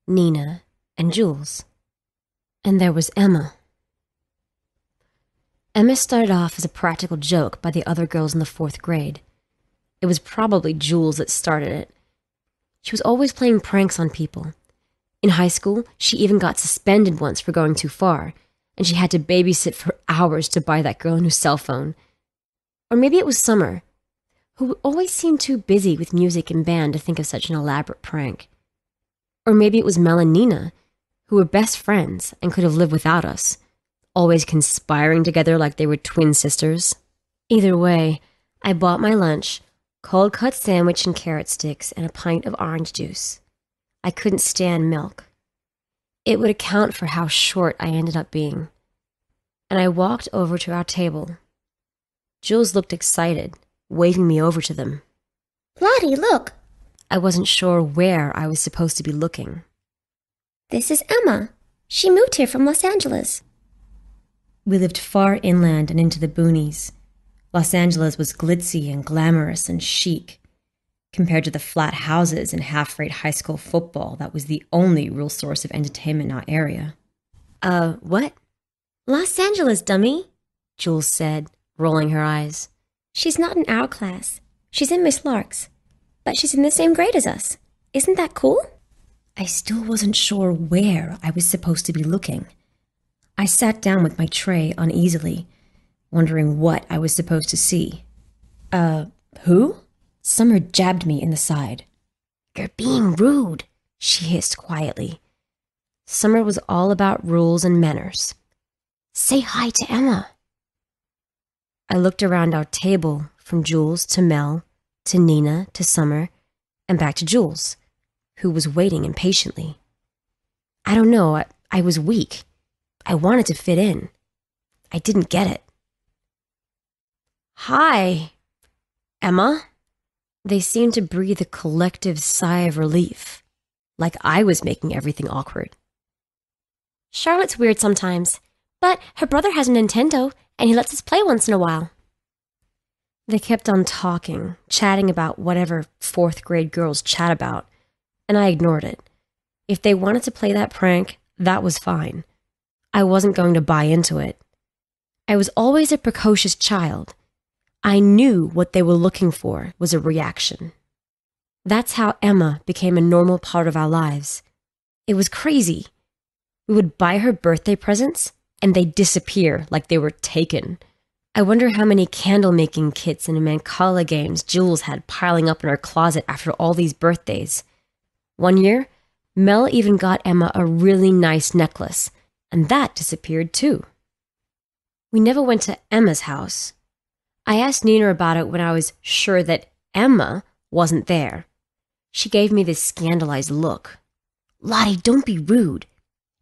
Nina, and Jules. And there was Emma. Emma started off as a practical joke by the other girls in the 4th grade. It was probably Jules that started it. She was always playing pranks on people. In high school, she even got suspended once for going too far, and she had to babysit for hours to buy that girl a new cell phone. Or maybe it was Summer, who always seemed too busy with music and band to think of such an elaborate prank. Or maybe it was Mel and Nina, who were best friends and could have lived without us, always conspiring together like they were twin sisters. Either way, I bought my lunch, cold cut sandwich and carrot sticks, and a pint of orange juice. I couldn't stand milk. It would account for how short I ended up being. And I walked over to our table. Jules looked excited, waving me over to them. Lottie, look! I wasn't sure where I was supposed to be looking. This is Emma. She moved here from Los Angeles. We lived far inland and into the boonies. Los Angeles was glitzy and glamorous and chic, compared to the flat houses and half-rate high school football that was the only real source of entertainment in our area. What? Los Angeles, dummy, Jules said, rolling her eyes. She's not in our class. She's in Miss Lark's. But she's in the same grade as us. Isn't that cool? I still wasn't sure where I was supposed to be looking. I sat down with my tray uneasily, wondering what I was supposed to see. Who? Summer jabbed me in the side. You're being rude, she hissed quietly. Summer was all about rules and manners. Say hi to Emma. I looked around our table, from Jules to Mel, to Nina, to Summer, and back to Jules, who was waiting impatiently. I don't know, I was weak. I wanted to fit in. I didn't get it. Hi, Emma. They seemed to breathe a collective sigh of relief, like I was making everything awkward. Charlotte's weird sometimes, but her brother has a Nintendo, and he lets us play once in a while. They kept on talking, chatting about whatever 4th grade girls chat about, and I ignored it. If they wanted to play that prank, that was fine. I wasn't going to buy into it. I was always a precocious child. I knew what they were looking for was a reaction. That's how Emma became a normal part of our lives. It was crazy. We would buy her birthday presents, and they'd disappear like they were taken. I wonder how many candle-making kits and Mancala games Jules had piling up in her closet after all these birthdays. One year, Mel even got Emma a really nice necklace, and that disappeared too. We never went to Emma's house. I asked Nina about it when I was sure that Emma wasn't there. She gave me this scandalized look. Lottie, don't be rude.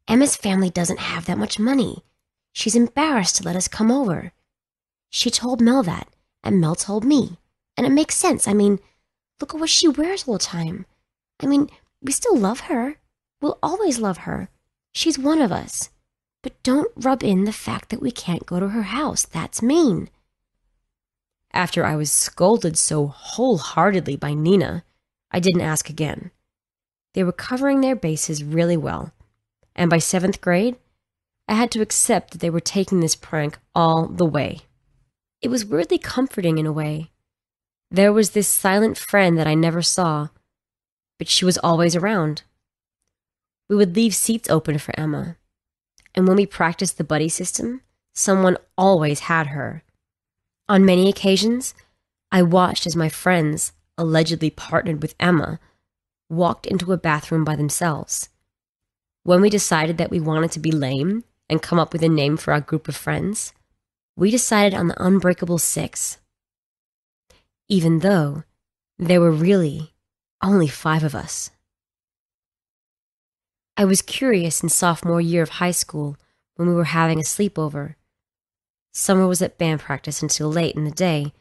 Emma's family doesn't have that much money. She's embarrassed to let us come over. She told Mel that, and Mel told me. And it makes sense. I mean, look at what she wears all the time. I mean, we still love her. We'll always love her. She's one of us. But don't rub in the fact that we can't go to her house. That's mean. After I was scolded so wholeheartedly by Nina, I didn't ask again. They were covering their bases really well. And by 7th grade, I had to accept that they were taking this prank all the way. It was weirdly comforting in a way. There was this silent friend that I never saw, but she was always around. We would leave seats open for Emma, and when we practiced the buddy system, someone always had her. On many occasions, I watched as my friends, allegedly partnered with Emma, walked into a bathroom by themselves. When we decided that we wanted to be lame and come up with a name for our group of friends, we decided on the Unbreakable Six. Even though there were really only 5 of us. I was curious in sophomore year of high school when we were having a sleepover. Summer was at band practice until late in the day,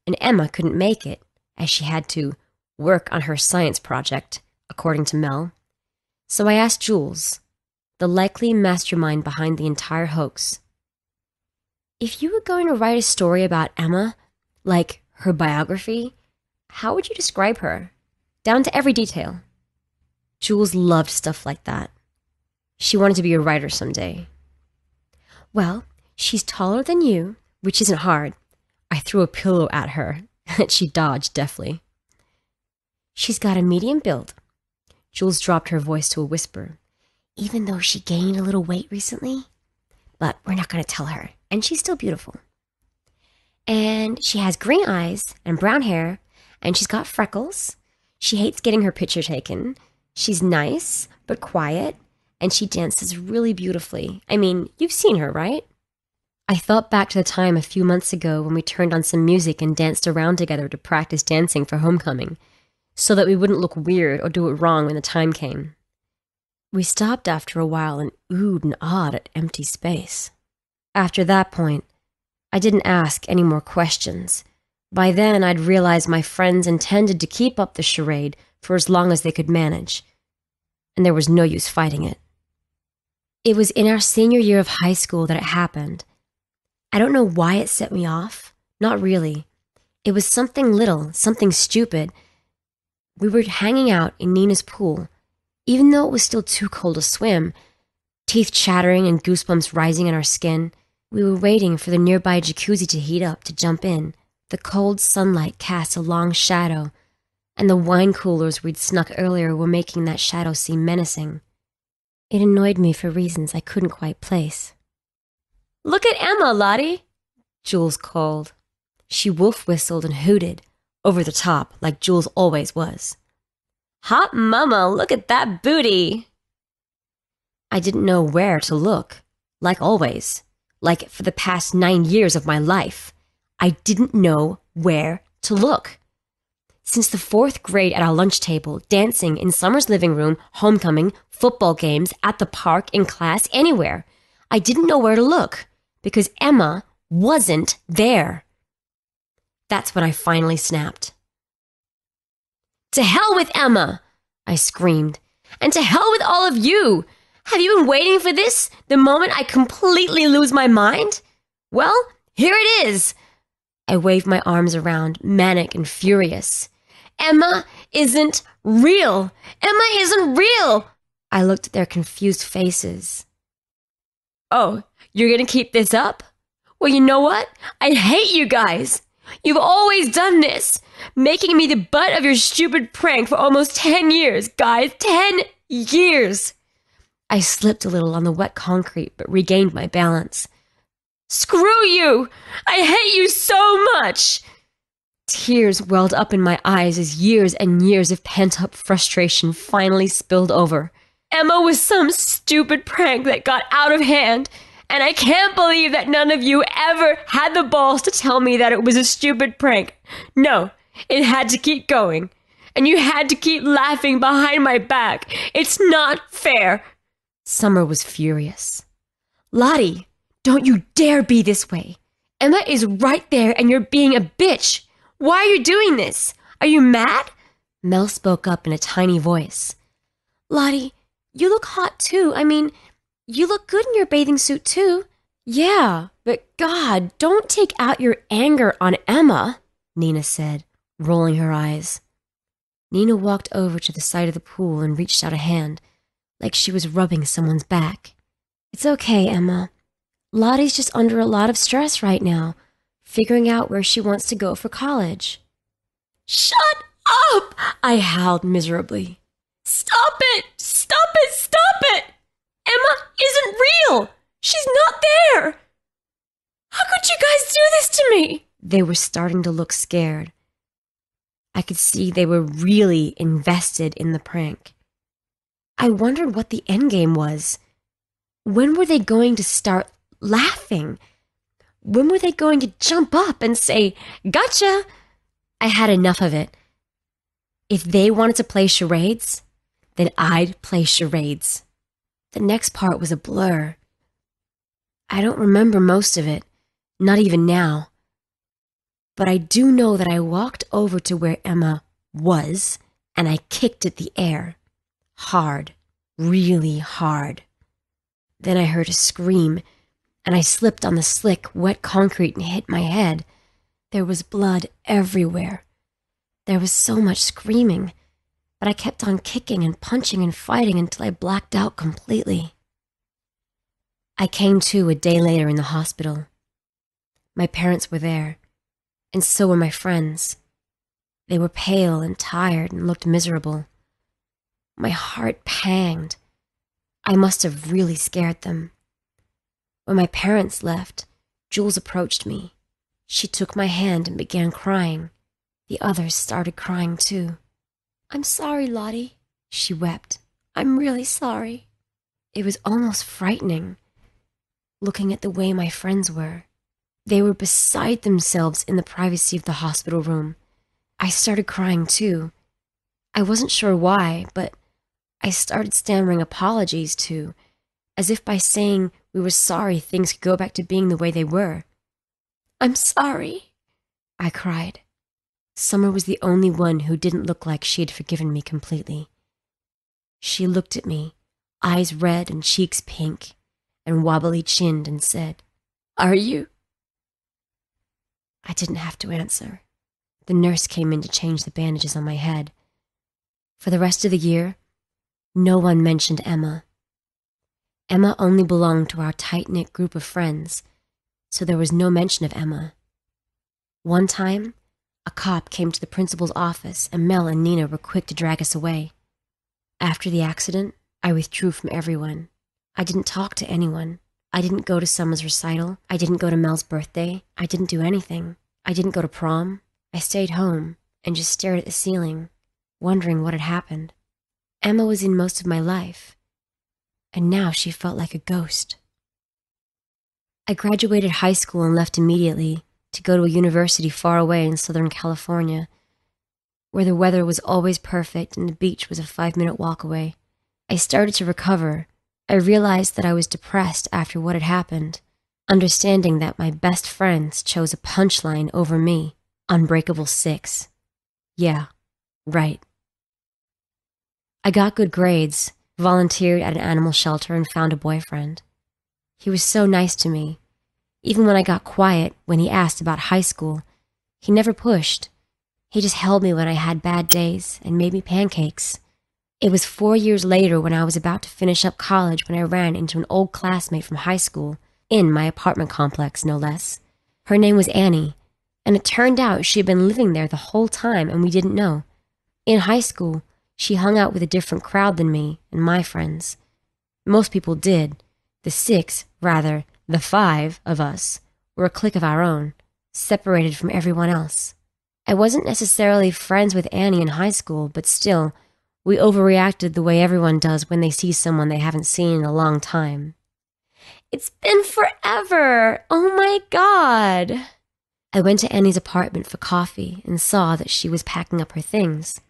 and Emma couldn't make it as she had to work on her science project, according to Mel. So I asked Jules, the likely mastermind behind the entire hoax, if you were going to write a story about Emma, like her biography, how would you describe her? Down to every detail. Jules loved stuff like that. She wanted to be a writer someday. Well, she's taller than you, which isn't hard. I threw a pillow at her, and she dodged deftly. She's got a medium build. Jules dropped her voice to a whisper, even though she gained a little weight recently. But we're not going to tell her, and she's still beautiful. And she has green eyes and brown hair, and she's got freckles. She hates getting her picture taken. She's nice, but quiet, and she dances really beautifully. I mean, you've seen her, right? I thought back to the time a few months ago when we turned on some music and danced around together to practice dancing for homecoming, so that we wouldn't look weird or do it wrong when the time came. We stopped after a while and oohed and awed at empty space. After that point, I didn't ask any more questions. By then, I'd realized my friends intended to keep up the charade for as long as they could manage, and there was no use fighting it. It was in our senior year of high school that it happened. I don't know why it set me off. Not really. It was something little, something stupid. We were hanging out in Nina's pool, even though it was still too cold to swim, teeth chattering and goosebumps rising in our skin. We were waiting for the nearby jacuzzi to heat up to jump in. The cold sunlight cast a long shadow, and the wine coolers we'd snuck earlier were making that shadow seem menacing. It annoyed me for reasons I couldn't quite place. "Look at Emma, Lottie!" Jules called. She wolf-whistled and hooted, over the top like Jules always was. "Hot mama, look at that booty!" I didn't know where to look, like always. Like for the past 9 years of my life, I didn't know where to look. Since the 4th grade at our lunch table, dancing in Summer's living room, homecoming, football games, at the park, in class, anywhere, I didn't know where to look because Emma wasn't there. That's when I finally snapped. "To hell with Emma!" I screamed. "And to hell with all of you! Have you been waiting for this, the moment I completely lose my mind? Well, here it is!" I waved my arms around, manic and furious. "Emma isn't real! Emma isn't real!" I looked at their confused faces. "Oh, you're gonna keep this up? Well, you know what? I hate you guys! You've always done this, making me the butt of your stupid prank for almost 10 years, guys! 10 years! I slipped a little on the wet concrete, but regained my balance. "Screw you! I hate you so much!" Tears welled up in my eyes as years and years of pent-up frustration finally spilled over. Emma was some stupid prank that got out of hand, and I can't believe that none of you ever had the balls to tell me that it was a stupid prank. No, it had to keep going. and you had to keep laughing behind my back. It's not fair. Summer was furious. Lottie, don't you dare be this way. Emma is right there and you're being a bitch. Why are you doing this? Are you mad? Mel spoke up in a tiny voice. Lottie, you look hot too. I mean, you look good in your bathing suit too. Yeah, but God, don't take out your anger on Emma, Nina said, rolling her eyes. Nina walked over to the side of the pool and reached out a hand, like she was rubbing someone's back. It's okay, Emma. Lottie's just under a lot of stress right now, figuring out where she wants to go for college. Shut up! I howled miserably. Stop it! Stop it! Stop it! Emma isn't real! She's not there! How could you guys do this to me? They were starting to look scared. I could see they were really invested in the prank. I wondered what the endgame was. When were they going to start laughing? When were they going to jump up and say, gotcha? I had enough of it. If they wanted to play charades, then I'd play charades. The next part was a blur. I don't remember most of it, not even now. But I do know that I walked over to where Emma was, and I kicked at the air. Hard, really hard. Then I heard a scream, and I slipped on the slick, wet concrete and hit my head. There was blood everywhere. There was so much screaming, but I kept on kicking and punching and fighting until I blacked out completely. I came to a day later in the hospital. My parents were there, and so were my friends. They were pale and tired and looked miserable. My heart panged. I must have really scared them. When my parents left, Jules approached me. She took my hand and began crying. The others started crying too. I'm sorry, Lottie, she wept. I'm really sorry. It was almost frightening, looking at the way my friends were. They were beside themselves in the privacy of the hospital room. I started crying too. I wasn't sure why, but I started stammering apologies too, as if by saying we were sorry things could go back to being the way they were. I'm sorry, I cried. Summer was the only one who didn't look like she had forgiven me completely. She looked at me, eyes red and cheeks pink, and wobbly-chinned, and said, Are you? I didn't have to answer. The nurse came in to change the bandages on my head. For the rest of the year, no one mentioned Emma. Emma only belonged to our tight-knit group of friends, so there was no mention of Emma. One time, a cop came to the principal's office, and Mel and Nina were quick to drag us away. After the accident, I withdrew from everyone. I didn't talk to anyone. I didn't go to Summer's recital. I didn't go to Mel's birthday. I didn't do anything. I didn't go to prom. I stayed home and just stared at the ceiling, wondering what had happened. Emma was in most of my life, and now she felt like a ghost. I graduated high school and left immediately to go to a university far away in Southern California, where the weather was always perfect and the beach was a 5-minute walk away. I started to recover. I realized that I was depressed after what had happened, understanding that my best friends chose a punchline over me, Unbreakable 6. Yeah, right. I got good grades, volunteered at an animal shelter, and found a boyfriend. He was so nice to me. Even when I got quiet, when he asked about high school, he never pushed. He just held me when I had bad days and made me pancakes. It was 4 years later, when I was about to finish up college, when I ran into an old classmate from high school, in my apartment complex, no less. Her name was Annie, and it turned out she had been living there the whole time and we didn't know. In high school, she hung out with a different crowd than me and my friends. Most people did. The 5 of us were a clique of our own, separated from everyone else. I wasn't necessarily friends with Annie in high school, but still, we overreacted the way everyone does when they see someone they haven't seen in a long time. It's been forever! Oh my God! I went to Annie's apartment for coffee and saw that she was packing up her things.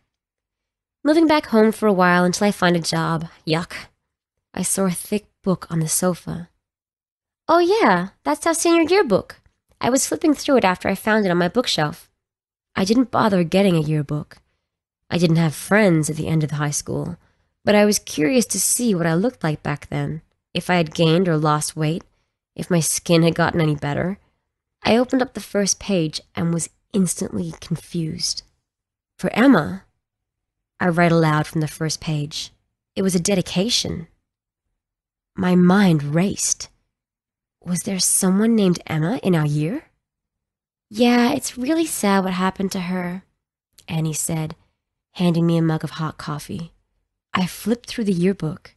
Moving back home for a while until I find a job. Yuck. I saw a thick book on the sofa. Oh yeah, that's our senior yearbook. I was flipping through it after I found it on my bookshelf. I didn't bother getting a yearbook. I didn't have friends at the end of high school, but I was curious to see what I looked like back then, if I had gained or lost weight, if my skin had gotten any better. I opened up the first page and was instantly confused. For Emma, I read aloud from the first page. It was a dedication. My mind raced. Was there someone named Emma in our year? Yeah, it's really sad what happened to her, Annie said, handing me a mug of hot coffee. I flipped through the yearbook,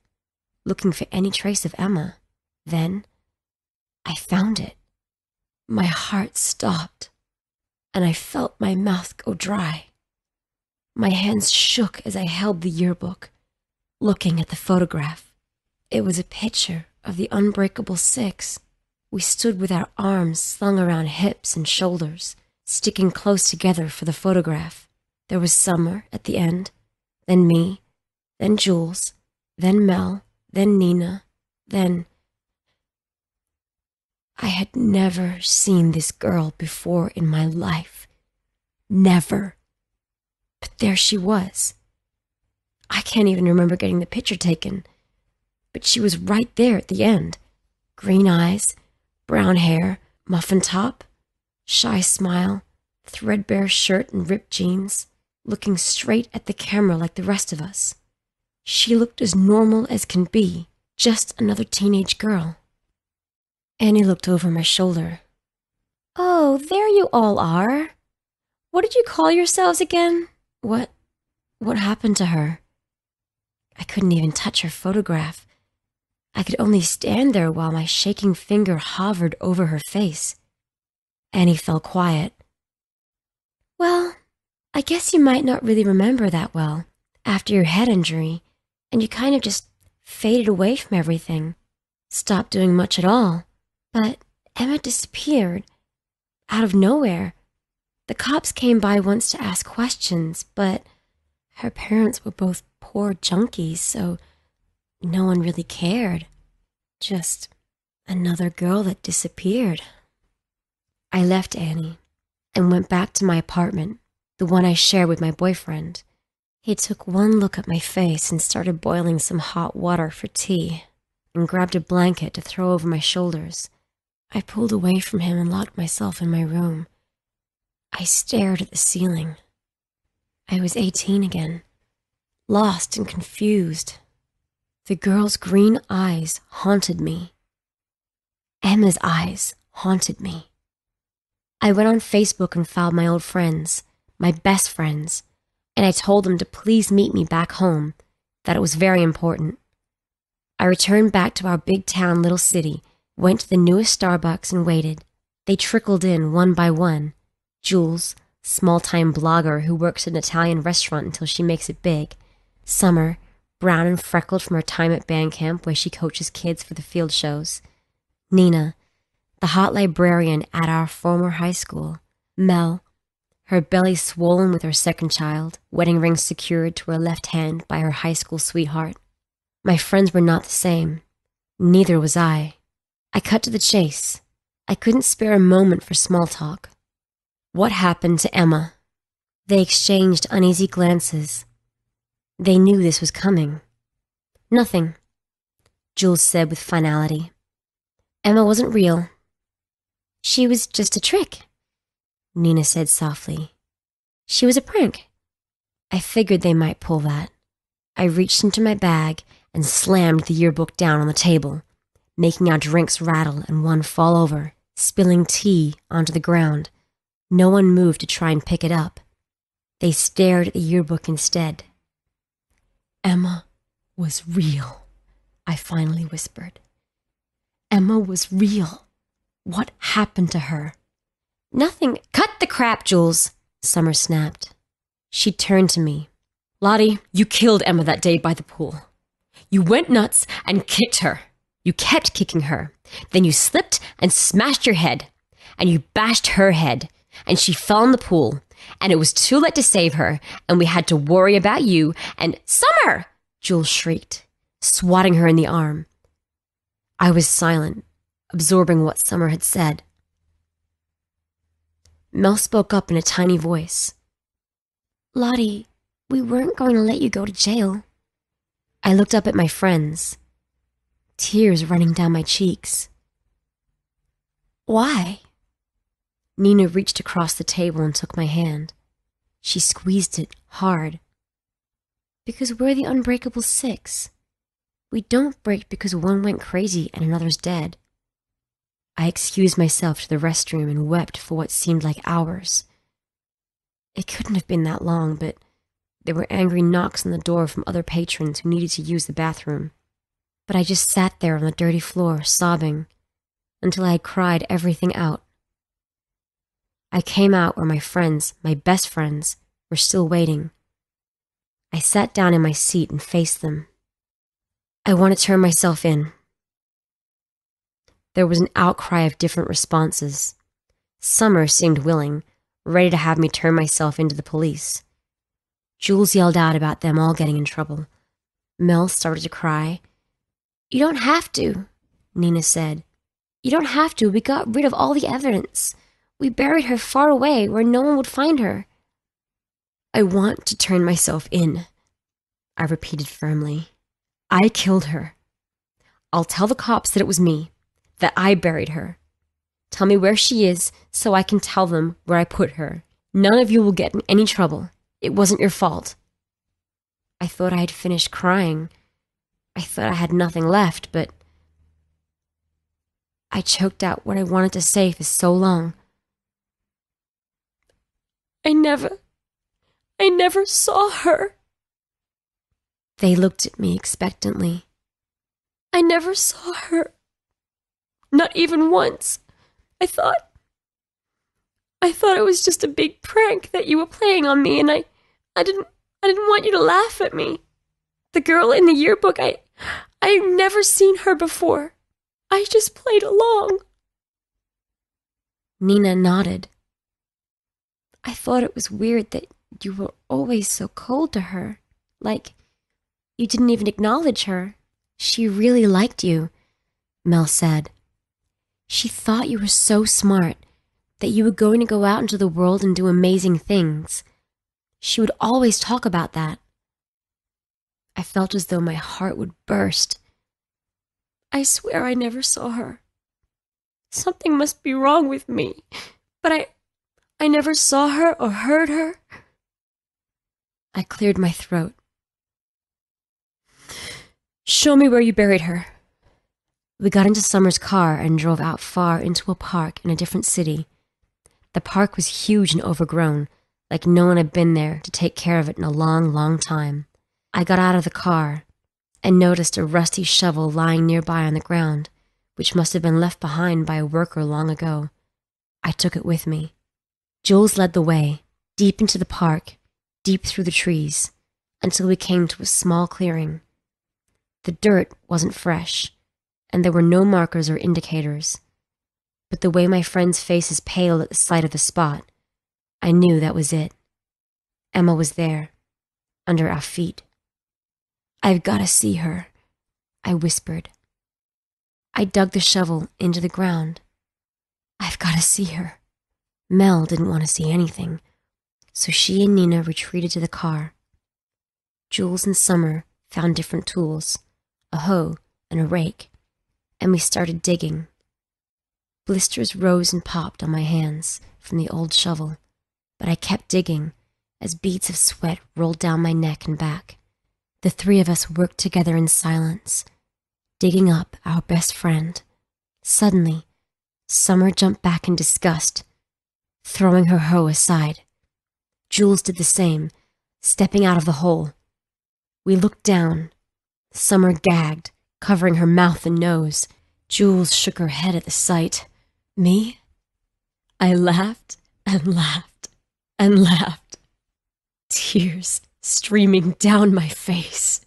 looking for any trace of Emma. Then, I found it. My heart stopped, and I felt my mouth go dry. My hands shook as I held the yearbook, looking at the photograph. It was a picture of the Unbreakable Six. We stood with our arms slung around hips and shoulders, sticking close together for the photograph. There was Summer at the end, then me, then Jules, then Mel, then Nina, then... I had never seen this girl before in my life. Never. But there she was. I can't even remember getting the picture taken, but she was right there at the end. Green eyes, brown hair, muffin top, shy smile, threadbare shirt and ripped jeans, looking straight at the camera like the rest of us. She looked as normal as can be, just another teenage girl. Annie looked over my shoulder. Oh, there you all are. What did you call yourselves again? What happened to her? I couldn't even touch her photograph. I could only stand there while my shaking finger hovered over her face. Annie fell quiet. Well, I guess you might not really remember that well after your head injury, and you kind of just faded away from everything. Stopped doing much at all. But Emma disappeared. Out of nowhere. The cops came by once to ask questions, but her parents were both poor junkies, so no one really cared. Just another girl that disappeared. I left Annie and went back to my apartment, the one I shared with my boyfriend. He took one look at my face and started boiling some hot water for tea, and grabbed a blanket to throw over my shoulders. I pulled away from him and locked myself in my room. I stared at the ceiling. I was 18 again, lost and confused. The girl's green eyes haunted me. Emma's eyes haunted me. I went on Facebook and found my old friends, my best friends, and I told them to please meet me back home, that it was very important. I returned back to our big town little city, went to the newest Starbucks and waited. They trickled in one by one. Jules, small-time blogger who works at an Italian restaurant until she makes it big. Summer, brown and freckled from her time at band camp where she coaches kids for the field shows. Nina, the hot librarian at our former high school. Mel, her belly swollen with her second child, wedding ring secured to her left hand by her high school sweetheart. My friends were not the same. Neither was I. I cut to the chase. I couldn't spare a moment for small talk. What happened to Emma? They exchanged uneasy glances. They knew this was coming. Nothing, Jules said with finality. Emma wasn't real. She was just a trick, Nina said softly. She was a prank. I figured they might pull that. I reached into my bag and slammed the yearbook down on the table, making our drinks rattle and one fall over, spilling tea onto the ground. No one moved to try and pick it up. They stared at the yearbook instead. Emma was real, I finally whispered. Emma was real. What happened to her? Nothing. Cut the crap, Jules, Summer snapped. She turned to me. Lottie, you killed Emma that day by the pool. You went nuts and kicked her. You kept kicking her. Then you slipped and smashed your head. And you bashed her head. And she fell in the pool. and it was too late to save her, and we had to worry about you, and— Summer! Jules shrieked, swatting her in the arm. I was silent, absorbing what Summer had said. Mel spoke up in a tiny voice. Lottie, we weren't going to let you go to jail. I looked up at my friends, tears running down my cheeks. Why? Nina reached across the table and took my hand. She squeezed it hard. Because we're the Unbreakable Six. We don't break because one went crazy and another's dead. I excused myself to the restroom and wept for what seemed like hours. It couldn't have been that long, but there were angry knocks on the door from other patrons who needed to use the bathroom. But I just sat there on the dirty floor, sobbing, until I had cried everything out. I came out where my friends, my best friends, were still waiting. I sat down in my seat and faced them. I want to turn myself in. There was an outcry of different responses. Summer seemed willing, ready to have me turn myself into the police. Jules yelled out about them all getting in trouble. Mel started to cry. You don't have to, Nina said. You don't have to. We got rid of all the evidence. We buried her far away where no one would find her. I want to turn myself in, I repeated firmly. I killed her. I'll tell the cops that it was me, that I buried her. Tell me where she is so I can tell them where I put her. None of you will get in any trouble. It wasn't your fault. I thought I had finished crying. I thought I had nothing left, but I choked out what I wanted to say for so long. I never saw her. They looked at me expectantly. I never saw her. Not even once. I thought it was just a big prank that you were playing on me, and I didn't want you to laugh at me. The girl in the yearbook, I've never seen her before. I just played along. Nina nodded. I thought it was weird that you were always so cold to her. Like, you didn't even acknowledge her. She really liked you, Mel said. She thought you were so smart, that you were going to go out into the world and do amazing things. She would always talk about that. I felt as though my heart would burst. I swear I never saw her. Something must be wrong with me, but I never saw her or heard her. I cleared my throat. Show me where you buried her. We got into Summer's car and drove out far into a park in a different city. The park was huge and overgrown, like no one had been there to take care of it in a long, long time. I got out of the car and noticed a rusty shovel lying nearby on the ground, which must have been left behind by a worker long ago. I took it with me. Jules led the way, deep into the park, deep through the trees, until we came to a small clearing. The dirt wasn't fresh, and there were no markers or indicators. But the way my friends' faces paled at the sight of the spot, I knew that was it. Emma was there, under our feet. I've got to see her, I whispered. I dug the shovel into the ground. I've got to see her. Mel didn't want to see anything, so she and Nina retreated to the car. Jules and Summer found different tools, a hoe and a rake, and we started digging. Blisters rose and popped on my hands from the old shovel, but I kept digging as beads of sweat rolled down my neck and back. The three of us worked together in silence, digging up our best friend. Suddenly, Summer jumped back in disgust, throwing her hoe aside. Jules did the same, stepping out of the hole. We looked down. Summer gagged, covering her mouth and nose. Jules shook her head at the sight. Me? I laughed and laughed and laughed. Tears streaming down my face.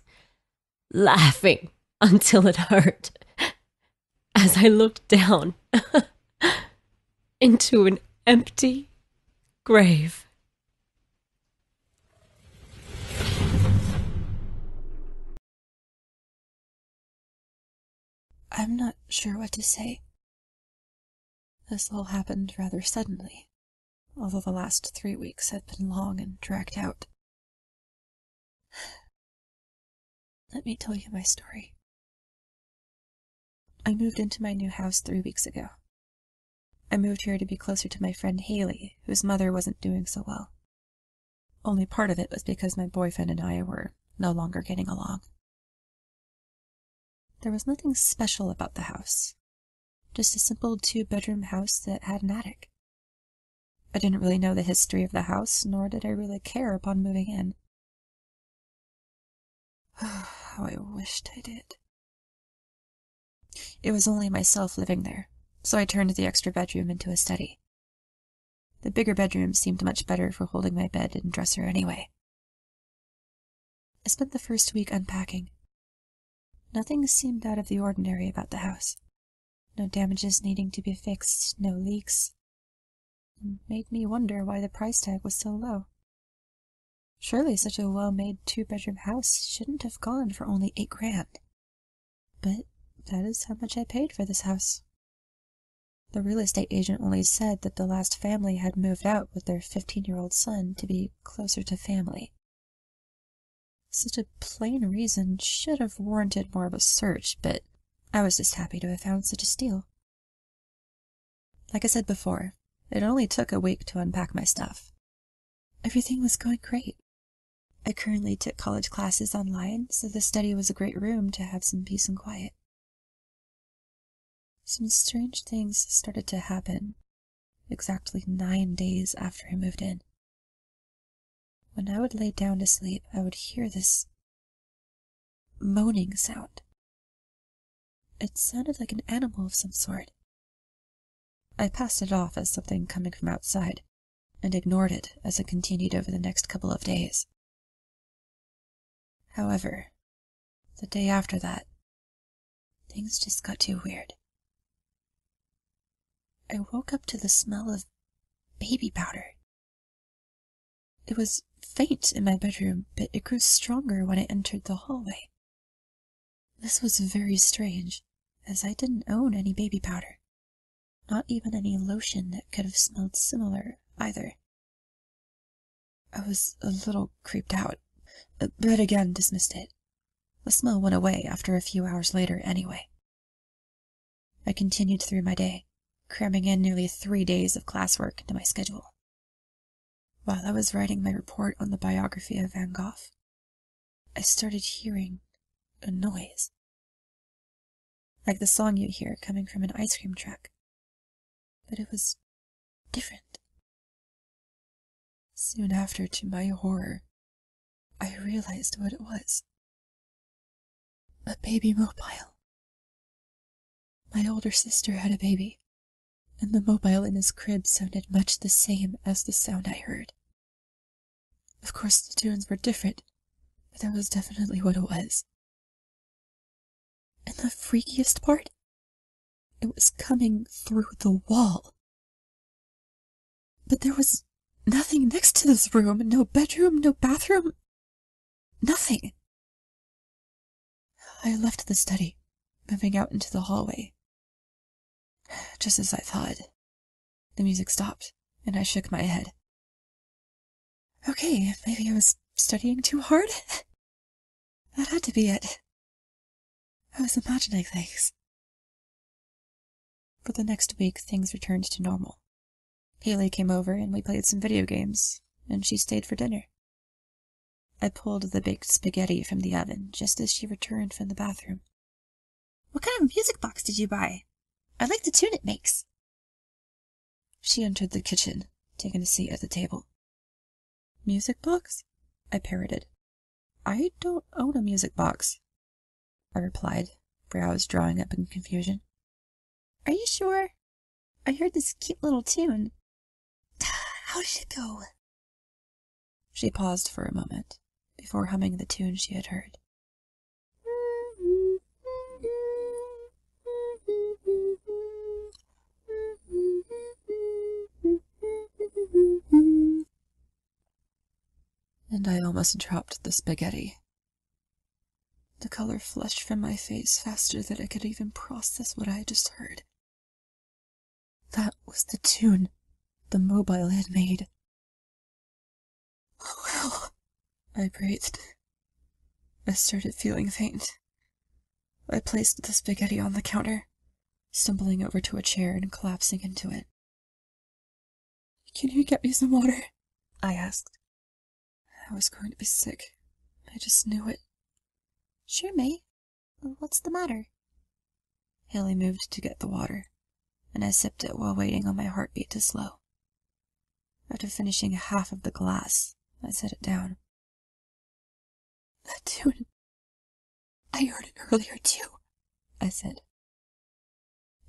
Laughing until it hurt. As I looked down into an empty grave. I'm not sure what to say. This all happened rather suddenly, although the last 3 weeks have been long and dragged out. Let me tell you my story. I moved into my new house 3 weeks ago. I moved here to be closer to my friend Haley, whose mother wasn't doing so well. Only part of it was because my boyfriend and I were no longer getting along. There was nothing special about the house. Just a simple 2-bedroom house that had an attic. I didn't really know the history of the house, nor did I really care upon moving in. How I wished I did. It was only myself living there, so I turned the extra bedroom into a study. The bigger bedroom seemed much better for holding my bed and dresser anyway. I spent the first week unpacking. Nothing seemed out of the ordinary about the house. No damages needing to be fixed, no leaks. It made me wonder why the price tag was so low. Surely such a well-made 2-bedroom house shouldn't have gone for only $8,000. But that is how much I paid for this house. The real estate agent only said that the last family had moved out with their 15-year-old son to be closer to family. Such a plain reason should have warranted more of a search, but I was just happy to have found such a steal. Like I said before, it only took a week to unpack my stuff. Everything was going great. I currently took college classes online, so the study was a great room to have some peace and quiet. Some strange things started to happen exactly 9 days after I moved in. When I would lay down to sleep, I would hear this moaning sound. It sounded like an animal of some sort. I passed it off as something coming from outside, and ignored it as it continued over the next couple of days. However, the day after that, things just got too weird. I woke up to the smell of baby powder. It was faint in my bedroom, but it grew stronger when I entered the hallway. This was very strange, as I didn't own any baby powder. Not even any lotion that could have smelled similar, either. I was a little creeped out, but again dismissed it. The smell went away after a few hours later anyway. I continued through my day, cramming in nearly 3 days of classwork into my schedule. While I was writing my report on the biography of Van Gogh, I started hearing a noise. Like the song you hear coming from an ice cream truck. But it was different. Soon after, to my horror, I realized what it was. A baby mobile. My older sister had a baby, and the mobile in his crib sounded much the same as the sound I heard. Of course, the tunes were different, but that was definitely what it was. And the freakiest part? It was coming through the wall. But there was nothing next to this room, no bedroom, no bathroom, nothing. I left the study, moving out into the hallway. Just as I thought, the music stopped, and I shook my head. Okay, maybe I was studying too hard? That had to be it. I was imagining things. For the next week, things returned to normal. Haley came over and we played some video games, and she stayed for dinner. I pulled the baked spaghetti from the oven just as she returned from the bathroom. What kind of music box did you buy? I like the tune it makes. She entered the kitchen, taking a seat at the table. Music box? I parroted. I don't own a music box, I replied, brows drawing up in confusion. Are you sure? I heard this cute little tune. How did it go? She paused for a moment, before humming the tune she had heard. And I almost dropped the spaghetti. The color flushed from my face faster than I could even process what I had just heard. That was the tune the mobile had made. Oh, hell! I breathed. I started feeling faint. I placed the spaghetti on the counter, stumbling over to a chair and collapsing into it. "Can you get me some water?" I asked. I was going to be sick. I just knew it. "Sure, May. What's the matter?" Haley moved to get the water, and I sipped it while waiting on my heartbeat to slow. After finishing half of the glass, I set it down. "That tune. I heard it earlier, too," I said.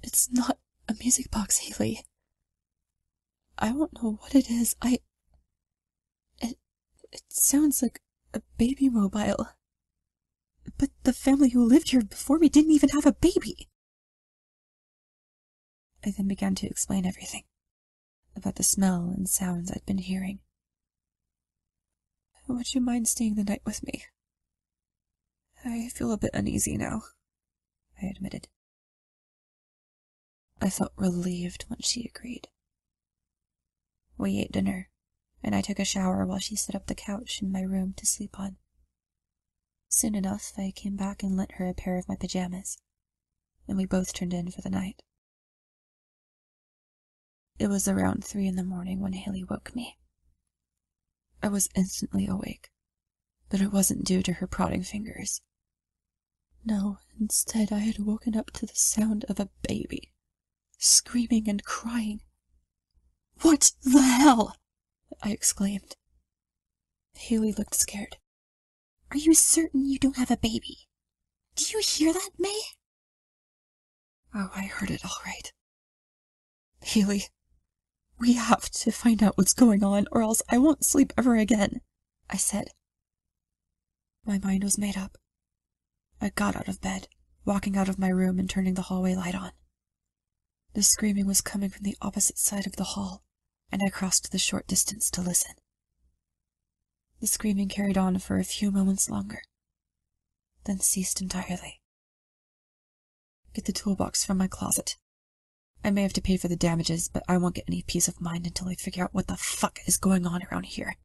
"It's not a music box, Haley. I don't know what it is. It sounds like a baby mobile. But the family who lived here before me didn't even have a baby." I then began to explain everything about the smell and sounds I'd been hearing. "Would you mind staying the night with me? I feel a bit uneasy now," I admitted. I felt relieved when she agreed. We ate dinner, and I took a shower while she set up the couch in my room to sleep on. Soon enough, I came back and lent her a pair of my pajamas, and we both turned in for the night. It was around 3 in the morning when Haley woke me. I was instantly awake, but it wasn't due to her prodding fingers. No, instead I had woken up to the sound of a baby, screaming and crying. "What the hell?" I exclaimed. Haley looked scared. "Are you certain you don't have a baby? Do you hear that, May?" Oh, I heard it all right. "Haley, we have to find out what's going on, or else I won't sleep ever again," I said. My mind was made up. I got out of bed, walking out of my room and turning the hallway light on. The screaming was coming from the opposite side of the hall, and I crossed the short distance to listen. The screaming carried on for a few moments longer, then ceased entirely. "Get the toolbox from my closet. I may have to pay for the damages, but I won't get any peace of mind until I figure out what the fuck is going on around here."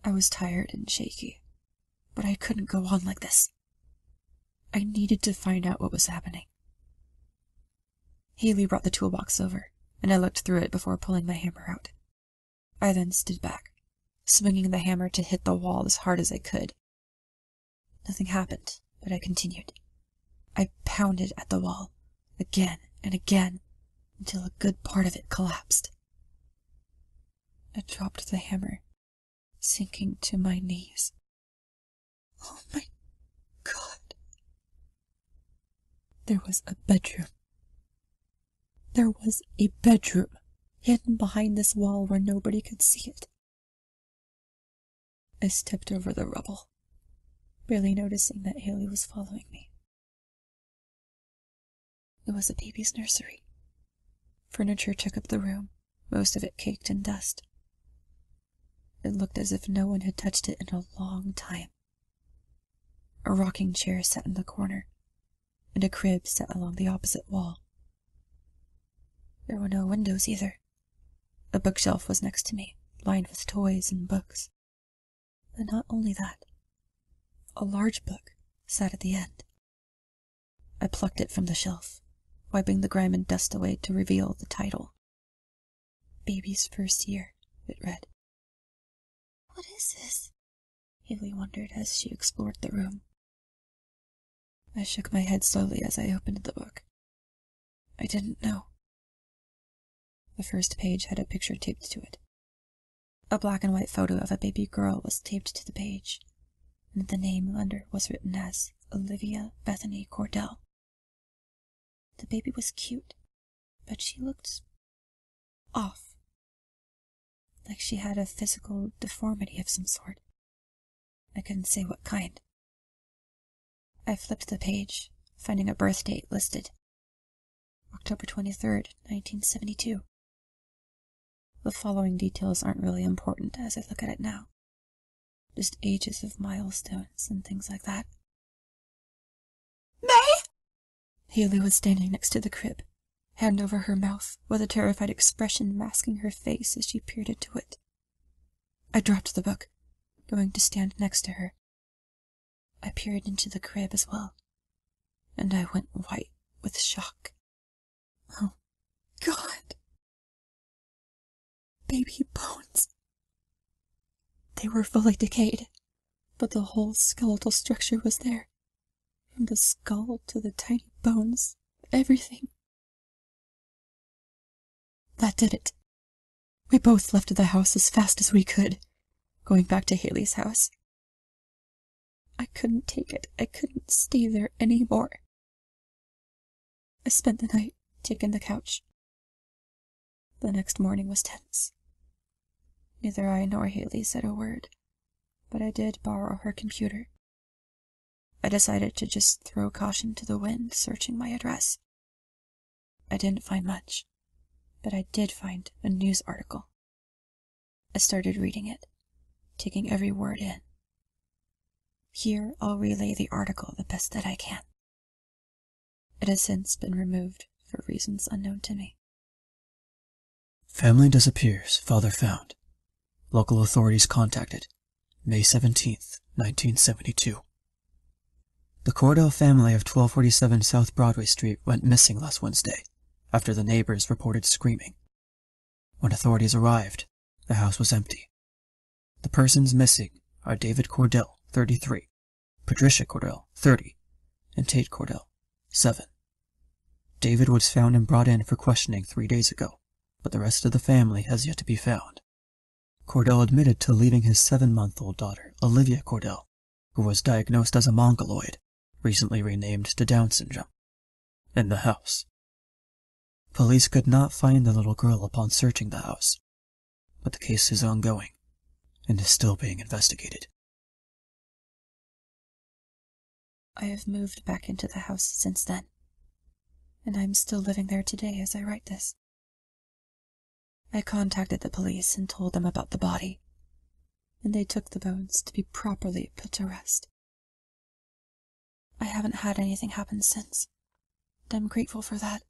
I was tired and shaky, but I couldn't go on like this. I needed to find out what was happening. Haley brought the toolbox over, and I looked through it before pulling my hammer out. I then stood back, swinging the hammer to hit the wall as hard as I could. Nothing happened, but I continued. I pounded at the wall, again and again, until a good part of it collapsed. I dropped the hammer, sinking to my knees. Oh my God. There was a bedroom. There was a bedroom hidden behind this wall where nobody could see it. I stepped over the rubble, barely noticing that Haley was following me. It was a baby's nursery. Furniture took up the room, most of it caked in dust. It looked as if no one had touched it in a long time. A rocking chair sat in the corner, and a crib sat along the opposite wall. There were no windows either. A bookshelf was next to me, lined with toys and books. And not only that, a large book sat at the end. I plucked it from the shelf, wiping the grime and dust away to reveal the title. "Baby's First Year," it read. "What is this?" Haley wondered as she explored the room. I shook my head slowly as I opened the book. I didn't know. The first page had a picture taped to it. A black and white photo of a baby girl was taped to the page, and the name under was written as Olivia Bethany Cordell. The baby was cute, but she looked off, like she had a physical deformity of some sort. I couldn't say what kind. I flipped the page, finding a birth date listed. October 23rd, 1972. The following details aren't really important as I look at it now. Just ages of milestones and things like that. May! Haley was standing next to the crib, hand over her mouth, with a terrified expression masking her face as she peered into it. I dropped the book, going to stand next to her. I peered into the crib as well, and I went white with shock. Oh, God. Baby bones. They were fully decayed, but the whole skeletal structure was there. From the skull to the tiny bones, everything. That did it. We both left the house as fast as we could, going back to Haley's house. I couldn't take it. I couldn't stay there anymore. I spent the night taking the couch. The next morning was tense. Neither I nor Haley said a word, but I did borrow her computer. I decided to just throw caution to the wind, searching my address. I didn't find much, but I did find a news article. I started reading it, taking every word in. Here I'll relay the article the best that I can. It has since been removed for reasons unknown to me. Family disappears, father found. Local authorities contacted. May 17th, 1972. The Cordell family of 1247 South Broadway Street went missing last Wednesday, after the neighbors reported screaming. When authorities arrived, the house was empty. The persons missing are David Cordell, 33, Patricia Cordell, 30, and Tate Cordell, 7. David was found and brought in for questioning 3 days ago, but the rest of the family has yet to be found. Cordell admitted to leaving his 7-month-old daughter, Olivia Cordell, who was diagnosed as a mongoloid, recently renamed to Down syndrome, in the house. Police could not find the little girl upon searching the house, but the case is ongoing and is still being investigated. I have moved back into the house since then, and I'm still living there today as I write this. I contacted the police and told them about the body, and they took the bones to be properly put to rest. I haven't had anything happen since, and I'm grateful for that.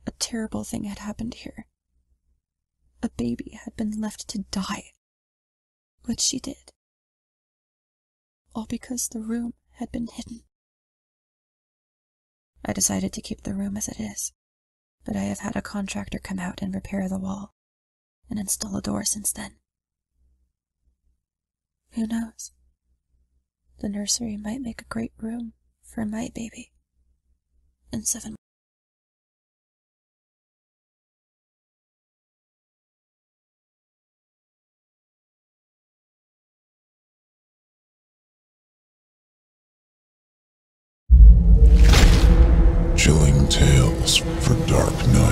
A terrible thing had happened here. A baby had been left to die, but she did. All because the room had been hidden. I decided to keep the room as it is, but I have had a contractor come out and repair the wall and install a door since then. Who knows? The nursery might make a great room for my baby in 7 months. Chilling tales for dark nights.